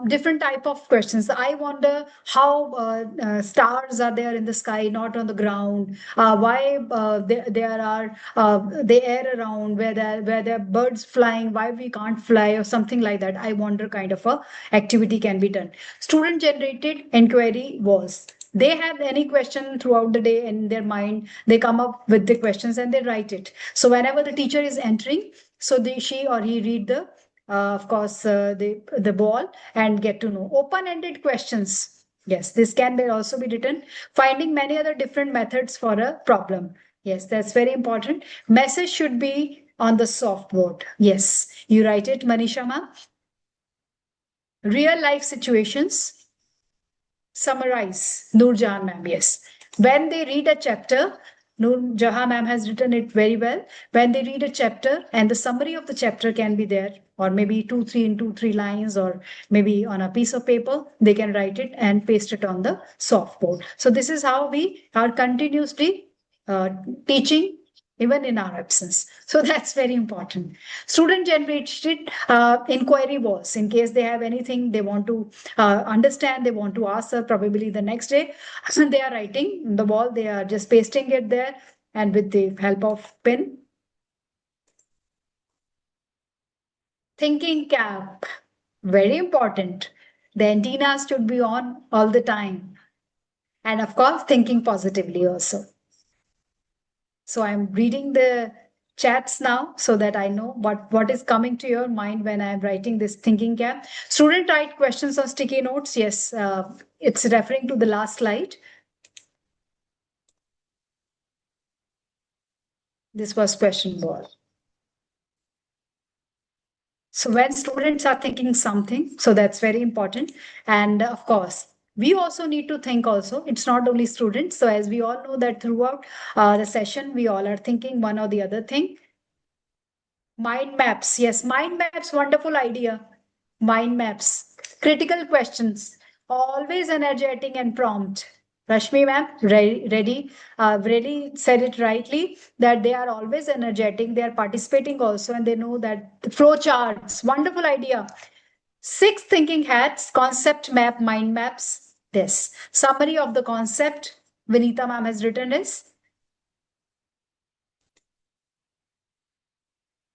different type of questions. I wonder how stars are there in the sky, not on the ground. Why there are the air around where there are birds flying. Why we can't fly or something like that. I wonder kind of a activity can be done. Student generated inquiry was. They have any question throughout the day in their mind, they come up with the questions and they write it. So whenever the teacher is entering, so she or he read the of course the ball and get to know open-ended questions. Yes, this can be also be written. Finding many other different methods for a problem. Yes, that's very important. Message should be on the soft board. Yes, you write it, Manisha ma'am. Real life situations. Summarize. Nurjan ma'am, yes. When they read a chapter, Noor Jahan ma'am has written it very well. When they read a chapter and the summary of the chapter can be there, or maybe 2, 3 lines, or maybe on a piece of paper, they can write it and paste it on the soft board. So this is how we are continuously uh, teaching even in our absence. So that's very important. Student generated inquiry was in case they have anything they want to understand, they want to ask probably the next day. So they are writing on the wall, they are just pasting it there, and with the help of pen. Thinking cap, very important. The antennas should be on all the time. And of course, thinking positively also. So I'm reading the chats now so that I know what is coming to your mind when I'm writing this thinking cap. Student write questions on sticky notes. Yes, it's referring to the last slide. This was question ball. So when students are thinking something, so that's very important. And of course, we also need to think also. It's not only students. So as we all know that throughout the session, we all are thinking one or the other thing. Mind maps. Yes, mind maps, wonderful idea. Mind maps. Critical questions. Always energetic and prompt. Rashmi ma'am, ready, really said it rightly that they are always energetic. They are participating also and they know that the flow charts, wonderful idea. 6 thinking hats, concept map, mind maps. This summary of the concept Vinita ma'am has written is.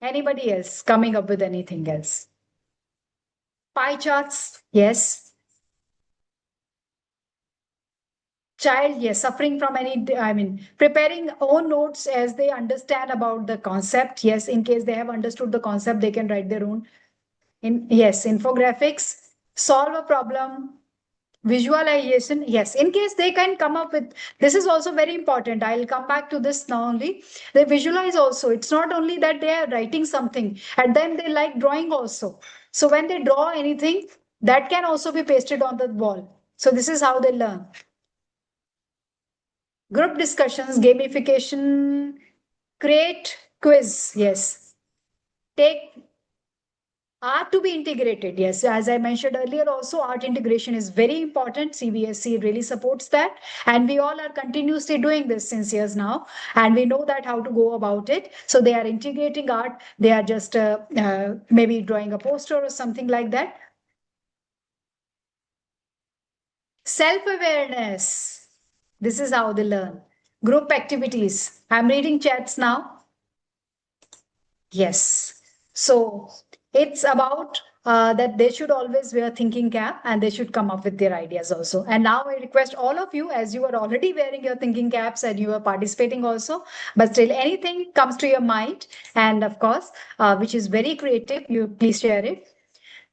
Anybody else coming up with anything else? Pie charts, yes. Child, yes, suffering from any, I mean, preparing own notes as they understand about the concept. Yes, in case they have understood the concept, they can write their own. Yes, infographics, solve a problem, visualization. Yes, in case they can come up with, this is also very important. I'll come back to this now only. They visualize also. It's not only that they are writing something, and then they like drawing also. So when they draw anything, that can also be pasted on the wall. So this is how they learn. Group discussions, gamification, create quiz. Yes. Take art to be integrated. Yes. As I mentioned earlier, also art integration is very important. CBSE really supports that. And we all are continuously doing this since years now. And we know that how to go about it. So they are integrating art. They are just maybe drawing a poster or something like that. Self-awareness. This is how they learn. Group activities. I'm reading chats now. Yes. So it's about that they should always wear thinking cap and they should come up with their ideas also. And now I request all of you, as you are already wearing your thinking caps and you are participating also, but still anything comes to your mind, and of course, which is very creative, you please share it.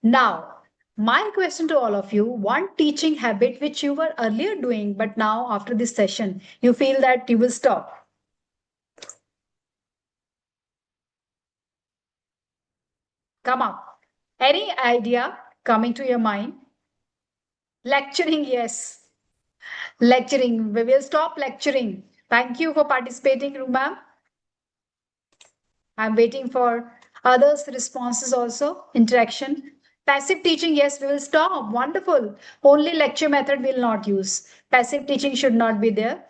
Now, my question to all of you, one teaching habit which you were earlier doing, but now after this session, you feel that you will stop. Come up. Any idea coming to your mind? Lecturing, yes. Lecturing. We will stop lecturing. Thank you for participating, Rumam. I'm waiting for others' responses also. Interaction. Passive teaching, yes, we will stop. Wonderful. Only lecture method will not use. Passive teaching should not be there.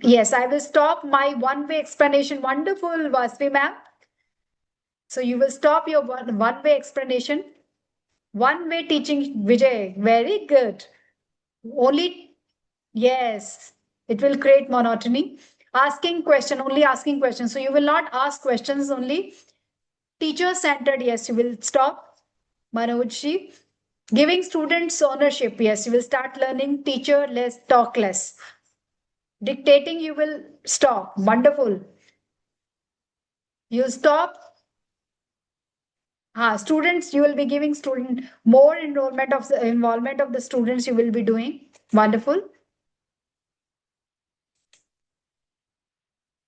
Yes, I will stop my one-way explanation. Wonderful, Vasvi ma'am. So you will stop your one-way explanation. One-way teaching, Vijay. Very good. Only, yes, it will create monotony. Asking question, only asking questions. So you will not ask questions only. Teacher centered, yes, you will stop. Manojji. Giving students ownership, yes, you will start learning. Teacher less, talk less. Dictating, you will stop. Wonderful. You stop. Students, you will be giving student more enrollment of the involvement of the students you will be doing. Wonderful.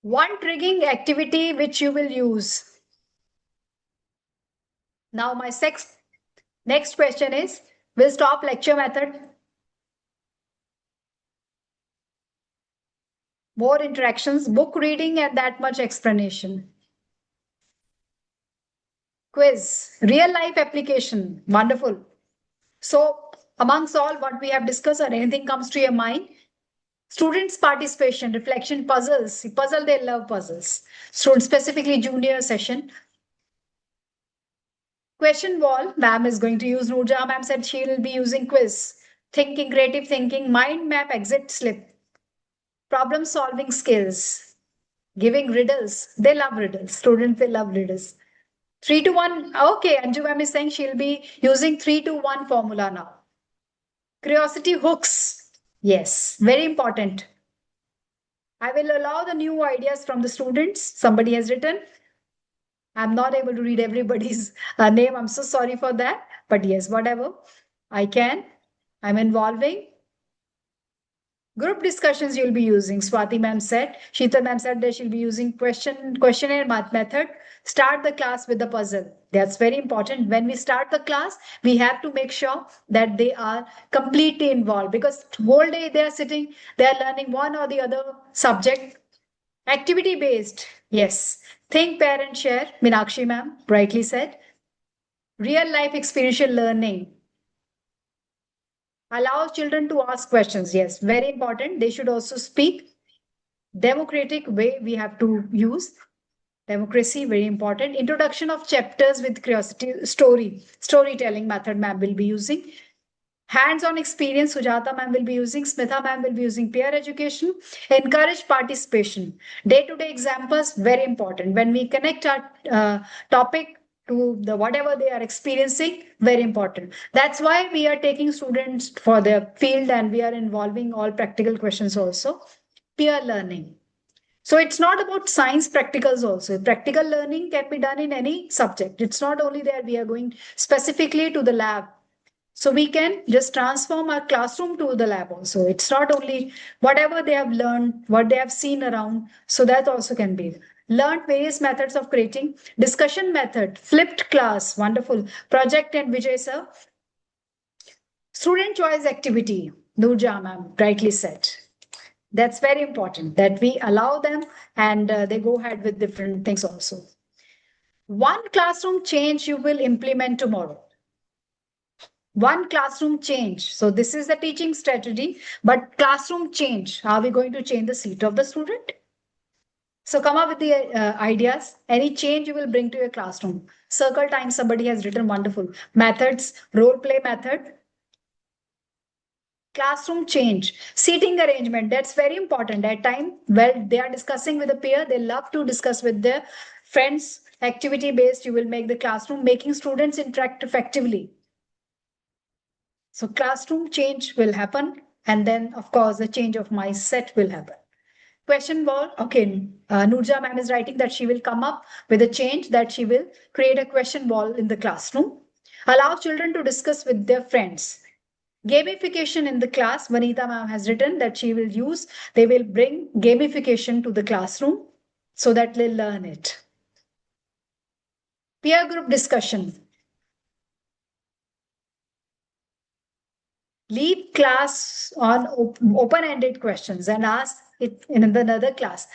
One triggering activity which you will use. Now my next question is, will stop lecture method. More interactions, book reading and that much explanation. Quiz, real life application. Wonderful. So amongst all what we have discussed or anything comes to your mind, students participation, reflection, puzzles. Puzzle, they love puzzles. Students, specifically junior session. Question wall, ma'am is going to use Nurja. Ma'am said she will be using quiz. Thinking, creative thinking, mind map, exit slip. Problem solving skills. Giving riddles. They love riddles. Students, they love riddles. 3 to 1. Okay, Anju ma'am is saying she'll be using 3 to 1 formula now. Curiosity hooks. Yes, very important. I will allow the new ideas from the students. Somebody has written. I'm not able to read everybody's name. I'm so sorry for that. But yes, whatever I can. I'm involving. Group discussions you'll be using. Swati ma'am said. Sheetal ma'am said that she'll be using questionnaire math method. Start the class with the puzzle. That's very important. When we start the class, we have to make sure that they are completely involved because whole day they are sitting, they are learning one or the other subject. Activity based. Yes. Think, pair, and share. Meenakshi ma'am rightly said. Real life experiential learning. Allow children to ask questions. Yes, very important. They should also speak. Democratic way we have to use. Democracy, very important. Introduction of chapters with curiosity, storytelling method ma'am will be using. Hands-on experience, Sujata ma'am will be using. Smitha ma'am will be using peer education. Encourage participation. Day-to-day examples, very important. When we connect our topic to the whatever they are experiencing, very important. That's why we are taking students for their field and we are involving all practical questions also. Peer learning. So it's not about science practicals also. Practical learning can be done in any subject. It's not only there we are going specifically to the lab. So we can just transform our classroom to the lab also. It's not only whatever they have learned, what they have seen around. So that also can be. Learned various methods of creating. Discussion method, flipped class, wonderful. Project and Vijay sir. Student choice activity, Nurja ma'am rightly said. That's very important that we allow them and they go ahead with different things also. One classroom change you will implement tomorrow. One classroom change. So this is the teaching strategy, but classroom change. Are we going to change the seat of the student? So come up with the ideas. Any change you will bring to your classroom. Circle time, somebody has written wonderful. Methods, role play method. Classroom change, seating arrangement. That's very important. At time, well, they are discussing with a peer. They love to discuss with their friends. Activity based, you will make the classroom, making students interact effectively. So classroom change will happen. And then, of course, the change of mindset will happen. Question wall. Okay, Nurja ma'am is writing that she will come up with a change that she will create a question wall in the classroom. Allow children to discuss with their friends. Gamification in the class. Vanita ma'am has written that they will bring gamification to the classroom so that they'll learn it. Peer group discussion. Leave class on open-ended questions and ask it in another class.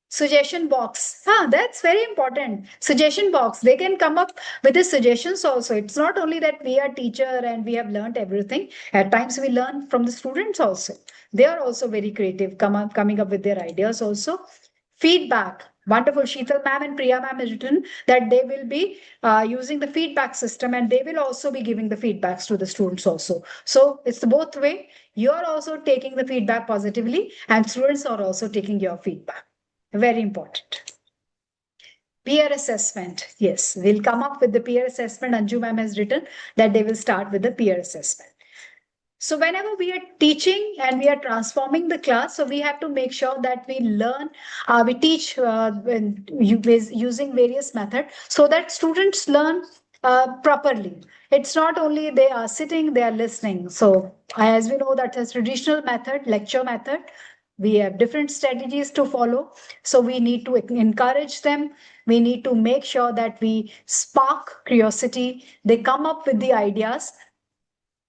Suggestion box. That's very important. Suggestion box. They can come up with the suggestions also. It's not only that we are teacher and we have learned everything. At times we learn from the students also. They are also very creative, coming up with their ideas also. Feedback. Wonderful. Sheetal ma'am and Priya ma'am has written that they will be using the feedback system and they will also be giving the feedbacks to the students also. So it's the both way. You are also taking the feedback positively and students are also taking your feedback. Very important. Peer assessment. Yes, we'll come up with the peer assessment. Anju ma'am has written that they will start with the peer assessment. So whenever we are teaching and we are transforming the class, so we have to make sure that we learn, we teach using various methods so that students learn properly. It's not only they are sitting, they are listening. So as we know that as traditional method, lecture method, we have different strategies to follow. So we need to encourage them. We need to make sure that we spark curiosity. They come up with the ideas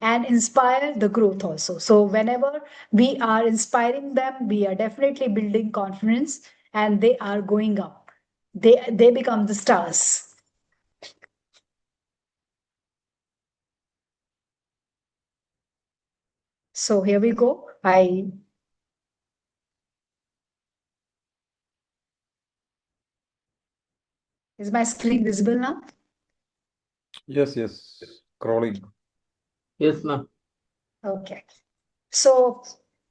and inspire the growth also. So whenever we are inspiring them, we are definitely building confidence and they are going up. They become the stars. So here we go. Is my screen visible now? Yes, yes. Crawling. Yes, ma'am. Okay. So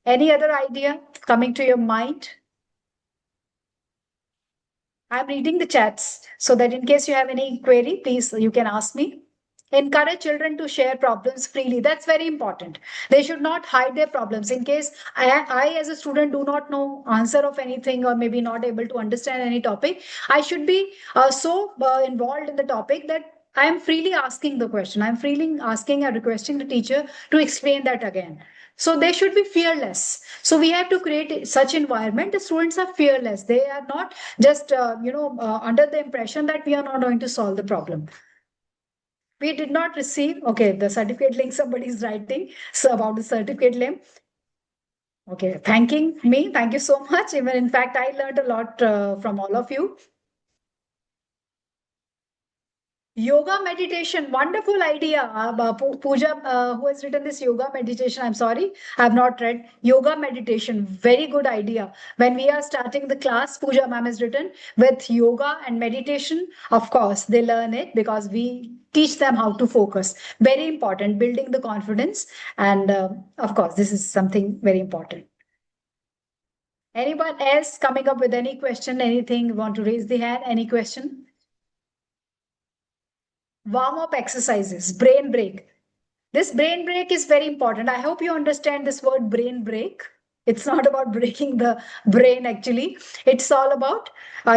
any other idea coming to your mind? I'm reading the chats so that in case you have any query, please you can ask me. Encourage children to share problems freely. That's very important. They should not hide their problems. In case I as a student do not know answer of anything, or maybe not able to understand any topic, I should be so involved in the topic that I am freely asking the question. I'm freely asking and requesting the teacher to explain that again. So they should be fearless. So we have to create such environment. The students are fearless. They are not just under the impression that we are not going to solve the problem. We did not receive, okay, the certificate link somebody is writing. So about the certificate link. Okay, thanking me. Thank you so much. Even in fact, I learned a lot from all of you. Yoga meditation, wonderful idea. Pooja, who has written this yoga meditation, I'm sorry, I have not read. Yoga meditation, very good idea. When we are starting the class, Pooja ma'am has written with yoga and meditation. Of course, they learn it because we teach them how to focus. Very important, building the confidence. And of course, this is something very important. Anyone else coming up with any question, anything, want to raise the hand? Any question? Warm up exercises, brain break. This brain break is very important. I hope you understand this word brain break. It's not about breaking the brain, actually. It's all about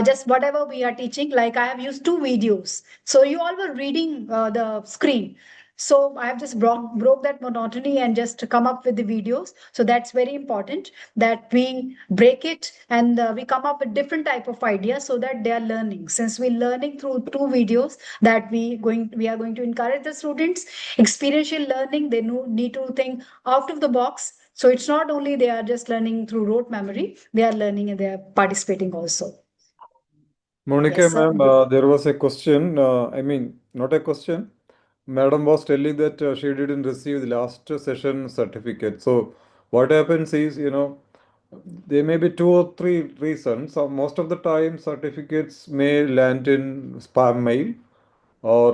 just whatever we are teaching. Like I have used two videos. So you all were reading the screen. So I have just broke that monotony and just come up with the videos. So that's very important that we break it and we come up with different type of ideas so that they are learning. Since we're learning through two videos, that we are going to encourage the students experiential learning. They need to think out of the box. So it's not only they are just learning through rote memory, they are learning and they are participating also. Monica, Yes, sir. ma'am, there was a question. I mean, not a question. Madam was telling that she didn't receive the last session certificate. So what happens is, there may be two or three reasons. So most of the time, certificates may land in spam mail or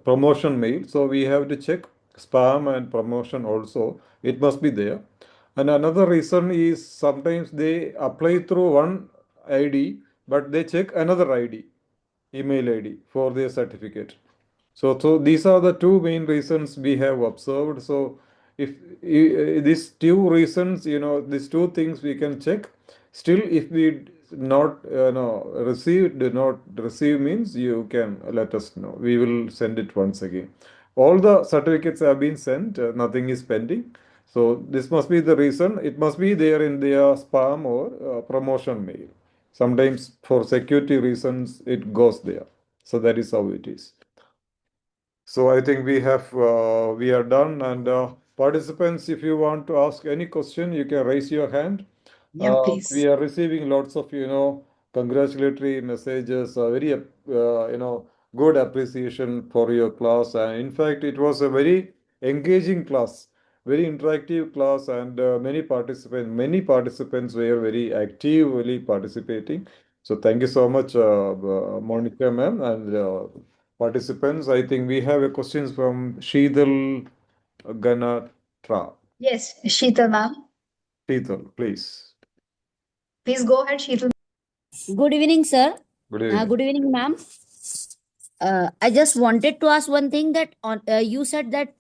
promotion mail. So we have to check spam and promotion also. It must be there. And another reason is sometimes they apply through one ID, but they check another ID, email ID for their certificate. So these are the two main reasons we have observed. So if these two reasons, these two things we can check. Still, if we not no receive, do not receive means you can let us know. We will send it once again. All the certificates have been sent. Nothing is pending. So this must be the reason. It must be there in their spam or promotion mail. Sometimes for security reasons it goes there. So that is how it is. So I think we are done. And participants, if you want to ask any question, you can raise your hand. Yeah, We please. are receiving lots of congratulatory messages, very good appreciation for your class. And in fact, it was a very engaging class, very interactive class, and many participants were very actively participating. So thank you so much, Monica ma'am, and participants. I think we have a questions from Sheetal Ganatra. Yes, Sheetal ma'am. Sheetal, please. Please go ahead, Sheetal. Good evening, sir. Good evening. Good evening, ma'am. I just wanted to ask one thing that on you said that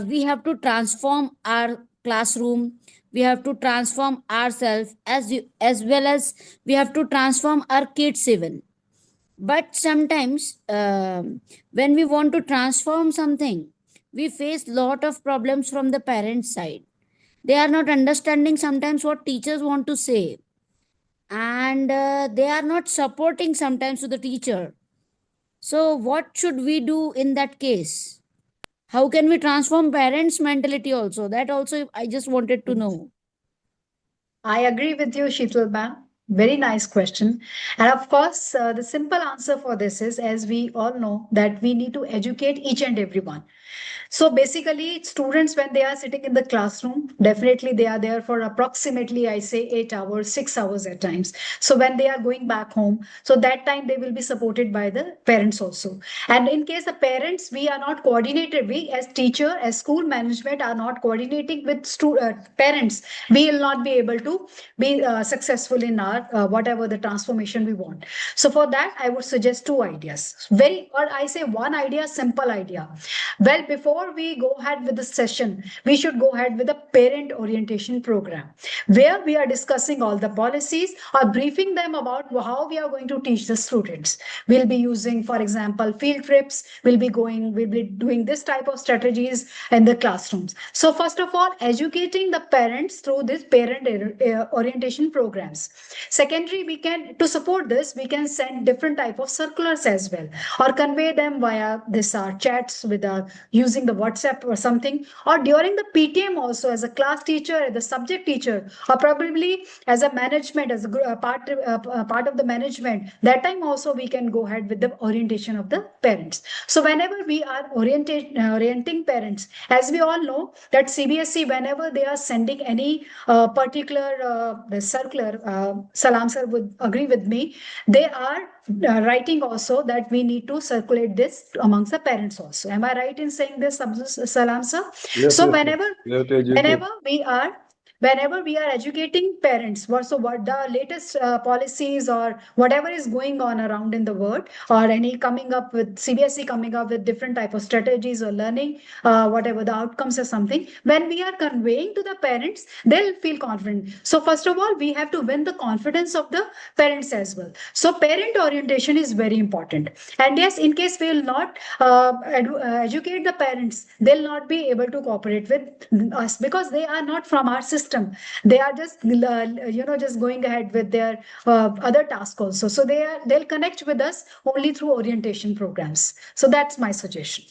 we have to transform our classroom, we have to transform ourselves as well as we have to transform our kids even. But sometimes when we want to transform something, we face lot of problems from the parents' side. They are not understanding sometimes what teachers want to say, and they are not supporting sometimes to the teacher. So what should we do in that case? How can we transform parents mentality also? That also I just wanted to know. I agree with you, Sheetal ma'am. Very nice question. And of course, the simple answer for this is, as we all know, that we need to educate each and everyone. So basically, students, when they are sitting in the classroom, definitely they are there for approximately, I say, 8 hours, 6 hours at times. So when they are going back home, so that time they will be supported by the parents also. And in case the parents, we are not coordinated, we as teacher, as school management are not coordinating with parents, we will not be able to be successful in our our whatever the transformation we want. So for that, I would suggest two ideas. Or I say one idea, simple idea. Well, before we go ahead with the session, we should go ahead with a parent orientation program where we are discussing all the policies or briefing them about how we are going to teach the students. We'll be using, for example, field trips. We'll be doing this type of strategies in the classrooms. So first of all, educating the parents through this parent orientation programs. Secondary, we can, to support this, we can send different type of circulars as well, or convey them via this chats with using the WhatsApp or something, or during the PTM also as a class teacher, the subject teacher, or probably as a management, as a part of the management. That time also we can go ahead with the orientation of the parents. So whenever we are orienting parents, as we all know that CBSE, whenever they are sending any particular the circular, Salam sir would agree with me, they are writing also that we need to circulate this amongst the parents also. Am I right in saying this, Salam sir? Yes, So yes, yes. You have to educate. whenever we are educating parents, what the latest policies or whatever is going on around in the world, or any coming up with CBSE coming up with different type of strategies or learning, whatever the outcomes or something, when we are conveying to the parents, they'll feel confident. So first of all, we have to win the confidence of the parents as well. So parent orientation is very important. And yes, in case we will not educate the parents, they'll not be able to cooperate with us because they are not from our system. They are just just going ahead with their other tasks also. So they'll connect with us only through orientation programs. So that's my suggestion.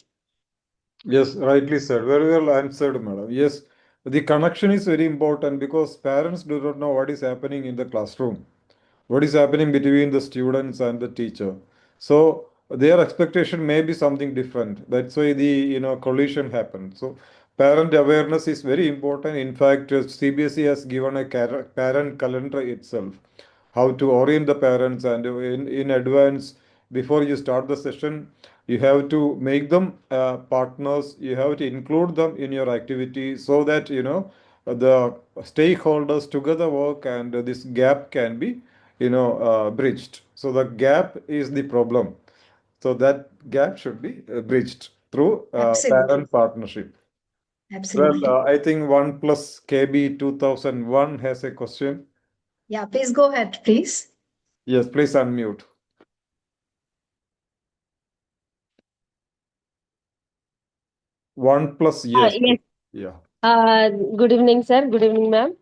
Yes, rightly said. Very well answered, madam. Yes, the connection is very important because parents do not know what is happening in the classroom, what is happening between the students and the teacher. So their expectation may be something different. That's why the collision happened. So parent awareness is very important. In fact, CBSE has given a parent calendar itself, how to orient the parents, and in advance before you start the session, you have to make them partners. You have to include them in your activity so that the stakeholders together work, and this gap can be bridged. So the gap is the problem. So that gap should be bridged through Absolutely. parent partnership. Well, Absolutely. I think One Plus KB 2001 has a question. Yeah, please go ahead, please. Yes, please unmute. One Plus, yes. Yes. Yeah. Good evening, sir. Good evening, ma'am.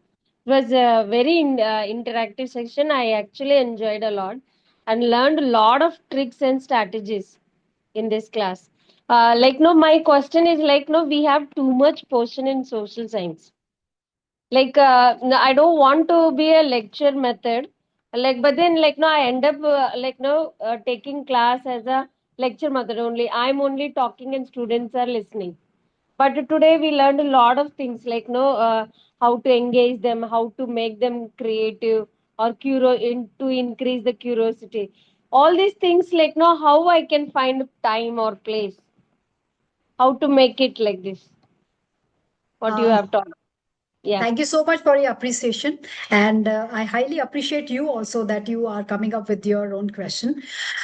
It was a very interactive section. I actually enjoyed a lot and learned a lot of tricks and strategies in this class. No, my question is no, we have too much portion in social science. No, I don't want to be a lecture method. But then no, I end up taking class as a lecture method only. I'm only talking and students are listening, but today we learned a lot of things how to engage them, how to make them creative or to increase the curiosity. All these things how I can find time or place, how to make it like this. What you Uh, have taught. Yeah. Thank you so much for your appreciation. And I highly appreciate you also that you are coming up with your own question.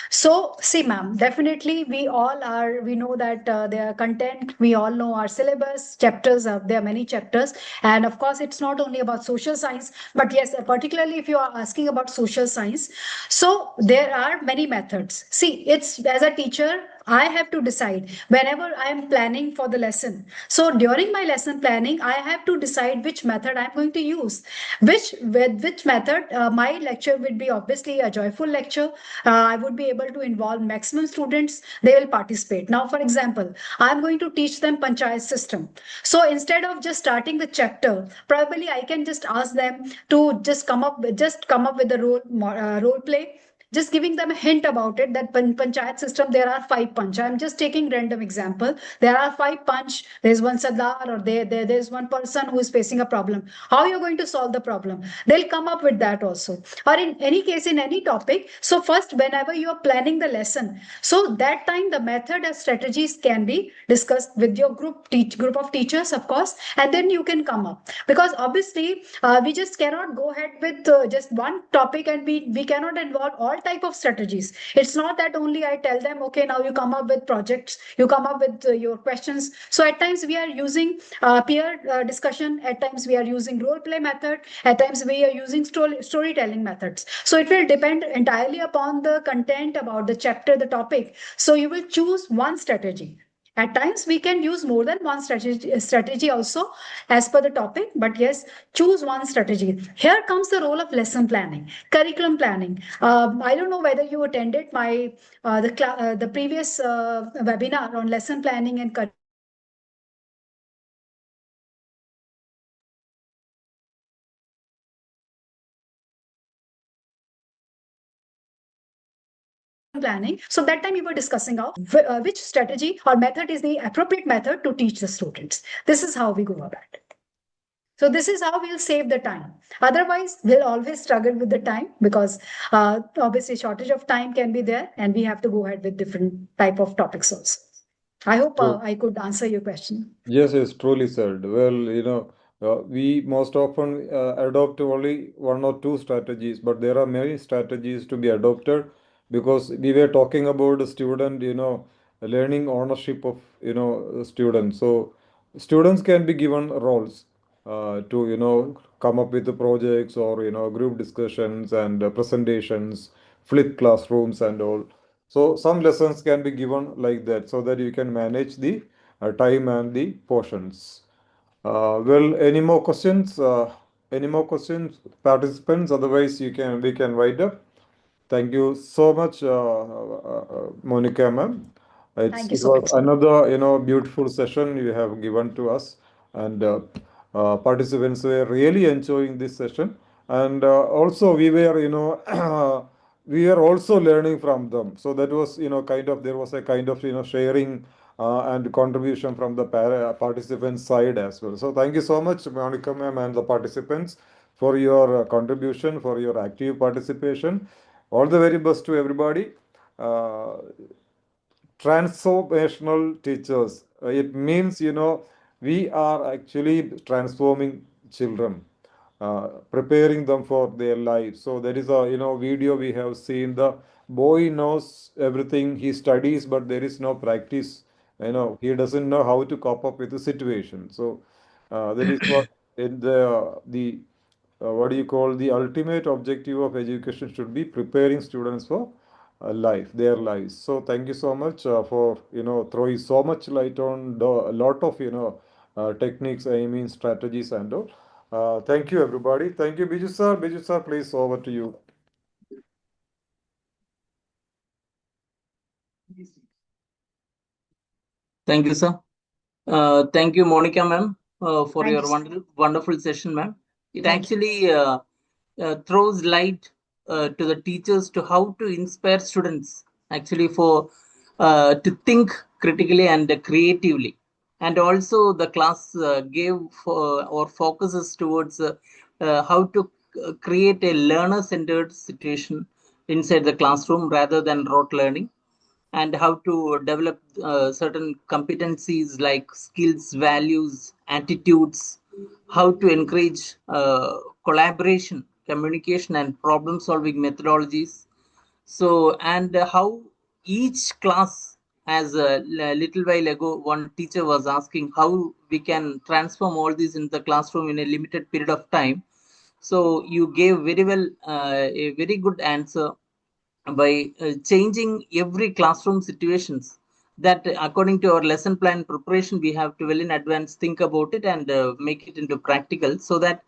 So, see, ma'am, definitely we know that their content, we all know our syllabus, chapters, there are many chapters. And of course, it's not only about social science, but yes, particularly if you are asking about social science. So, there are many methods. See, it's as a teacher, I have to decide whenever I am planning for the lesson. So during my lesson planning, I have to decide which method I'm going to use. With which method, my lecture would be obviously a joyful lecture. I would be able to involve maximum students. They will participate. Now, for example, I'm going to teach them panchayat system. So instead of just starting the chapter, probably I can just ask them to just come up with a role play, just giving them a hint about it, that panchayat system, there are 5 panch. I'm just taking random example. There are 5 panch. There's one Sardar, or there's one person who is facing a problem. How you're going to solve the problem? They'll come up with that also. Or in any case, in any topic. So first, whenever you are planning the lesson, so that time the method and strategies can be discussed with your group of teachers, of course, and then you can come up. Because obviously, we just cannot go ahead with just one topic, and we cannot involve all type of strategies. It's not that only I tell them, okay, now you come up with projects, you come up with your questions. So at times we are using peer discussion, at times we are using role play method, at times we are using storytelling methods. So it will depend entirely upon the content, about the chapter, the topic. So you will choose one strategy. At times we can use more than one strategy also, as per the topic, but yes, choose one strategy. Here comes the role of lesson planning, curriculum planning. I don't know whether you attended my the previous webinar on lesson planning and planning. So that time we were discussing out which strategy or method is the appropriate method to teach the students. This is how we go about it. So this is how we'll save the time. Otherwise, we'll always struggle with the time, because obviously shortage of time can be there, and we have to go ahead with different type of topics also. I hope So, I could answer your question. yes, yes, truly said. Well, we most often adopt only one or two strategies, but there are many strategies to be adopted, because we were talking about the student, learning ownership of, the student. So students can be given roles to, come up with the projects, or, group discussions and presentations, flip classrooms and all. So some lessons can be given like that, so that you can manage the time and the portions. Well, any more questions? Any more questions, participants? Otherwise, we can wind up. Thank you so much, Monica ma'am. Thank you It so was much. another, beautiful session you have given to us, and participants were really enjoying this session. And also we were, we were also learning from them. So that was, there was a kind of, sharing and contribution from the participants side as well. So thank you so much, Monica ma'am, and the participants, for your contribution, for your active participation. All the very best to everybody. Uh, Transformational teachers. It means, we are actually transforming children, preparing them for their life. So there is a, video we have seen. The boy knows everything, he studies, but there is no practice. He doesn't know how to cope up with the situation. So that is what in the what do you call, the ultimate objective of education should be preparing students for their lives. So thank you so much for, throwing so much light on a lot of, techniques, I mean strategies and all. Thank you, everybody. Thank you, Biju sir. Biju sir, please, over to you. Thank you, sir. Thank you, Monica ma'am, for Thank your you, sir. wonderful session, ma'am. It Thank you. actually throws light to the teachers to how to inspire students actually for to think critically and creatively. And also the class gave for, or focuses towards how to create a learner-centered situation inside the classroom rather than rote learning, and how to develop certain competencies like skills, values, attitudes, how to encourage collaboration, communication, and problem solving methodologies. So, and how each class, as a little while ago, one teacher was asking how we can transform all these in the classroom in a limited period of time. So, you gave very well a very good answer by changing every classroom situations, that according to our lesson plan preparation we have to well in advance think about it and make it into practical, so that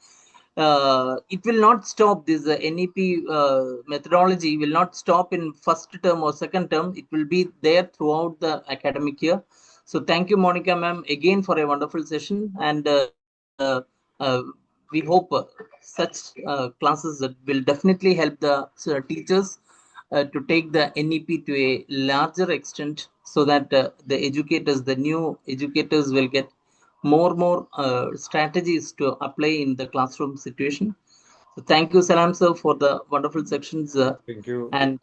it will not stop. This NEP methodology will not stop in first term or second term. It will be there throughout the academic year. So thank you, Monica ma'am, again for a wonderful session. And we hope such classes that will definitely help the teachers to take the NEP to a larger extent, so that the educators, the new educators, will get more strategies to apply in the classroom situation. So thank you, Salam sir, for the wonderful sections, Thank you. and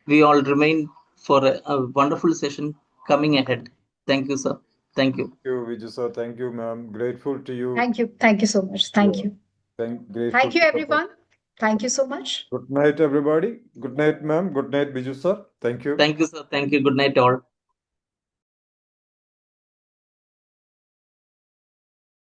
we all remain for a wonderful session coming ahead. Thank you, sir. Thank you. Thank you, Viju sir. Thank you, ma'am. Grateful to you. Thank you. Thank you so much. Thank Yeah. you. Grateful Thank you, to you. everyone. Thank you so much. Good night, everybody. Good night, ma'am. Good night, Biju sir. Thank you. Thank you, sir. Thank you. Good night, all.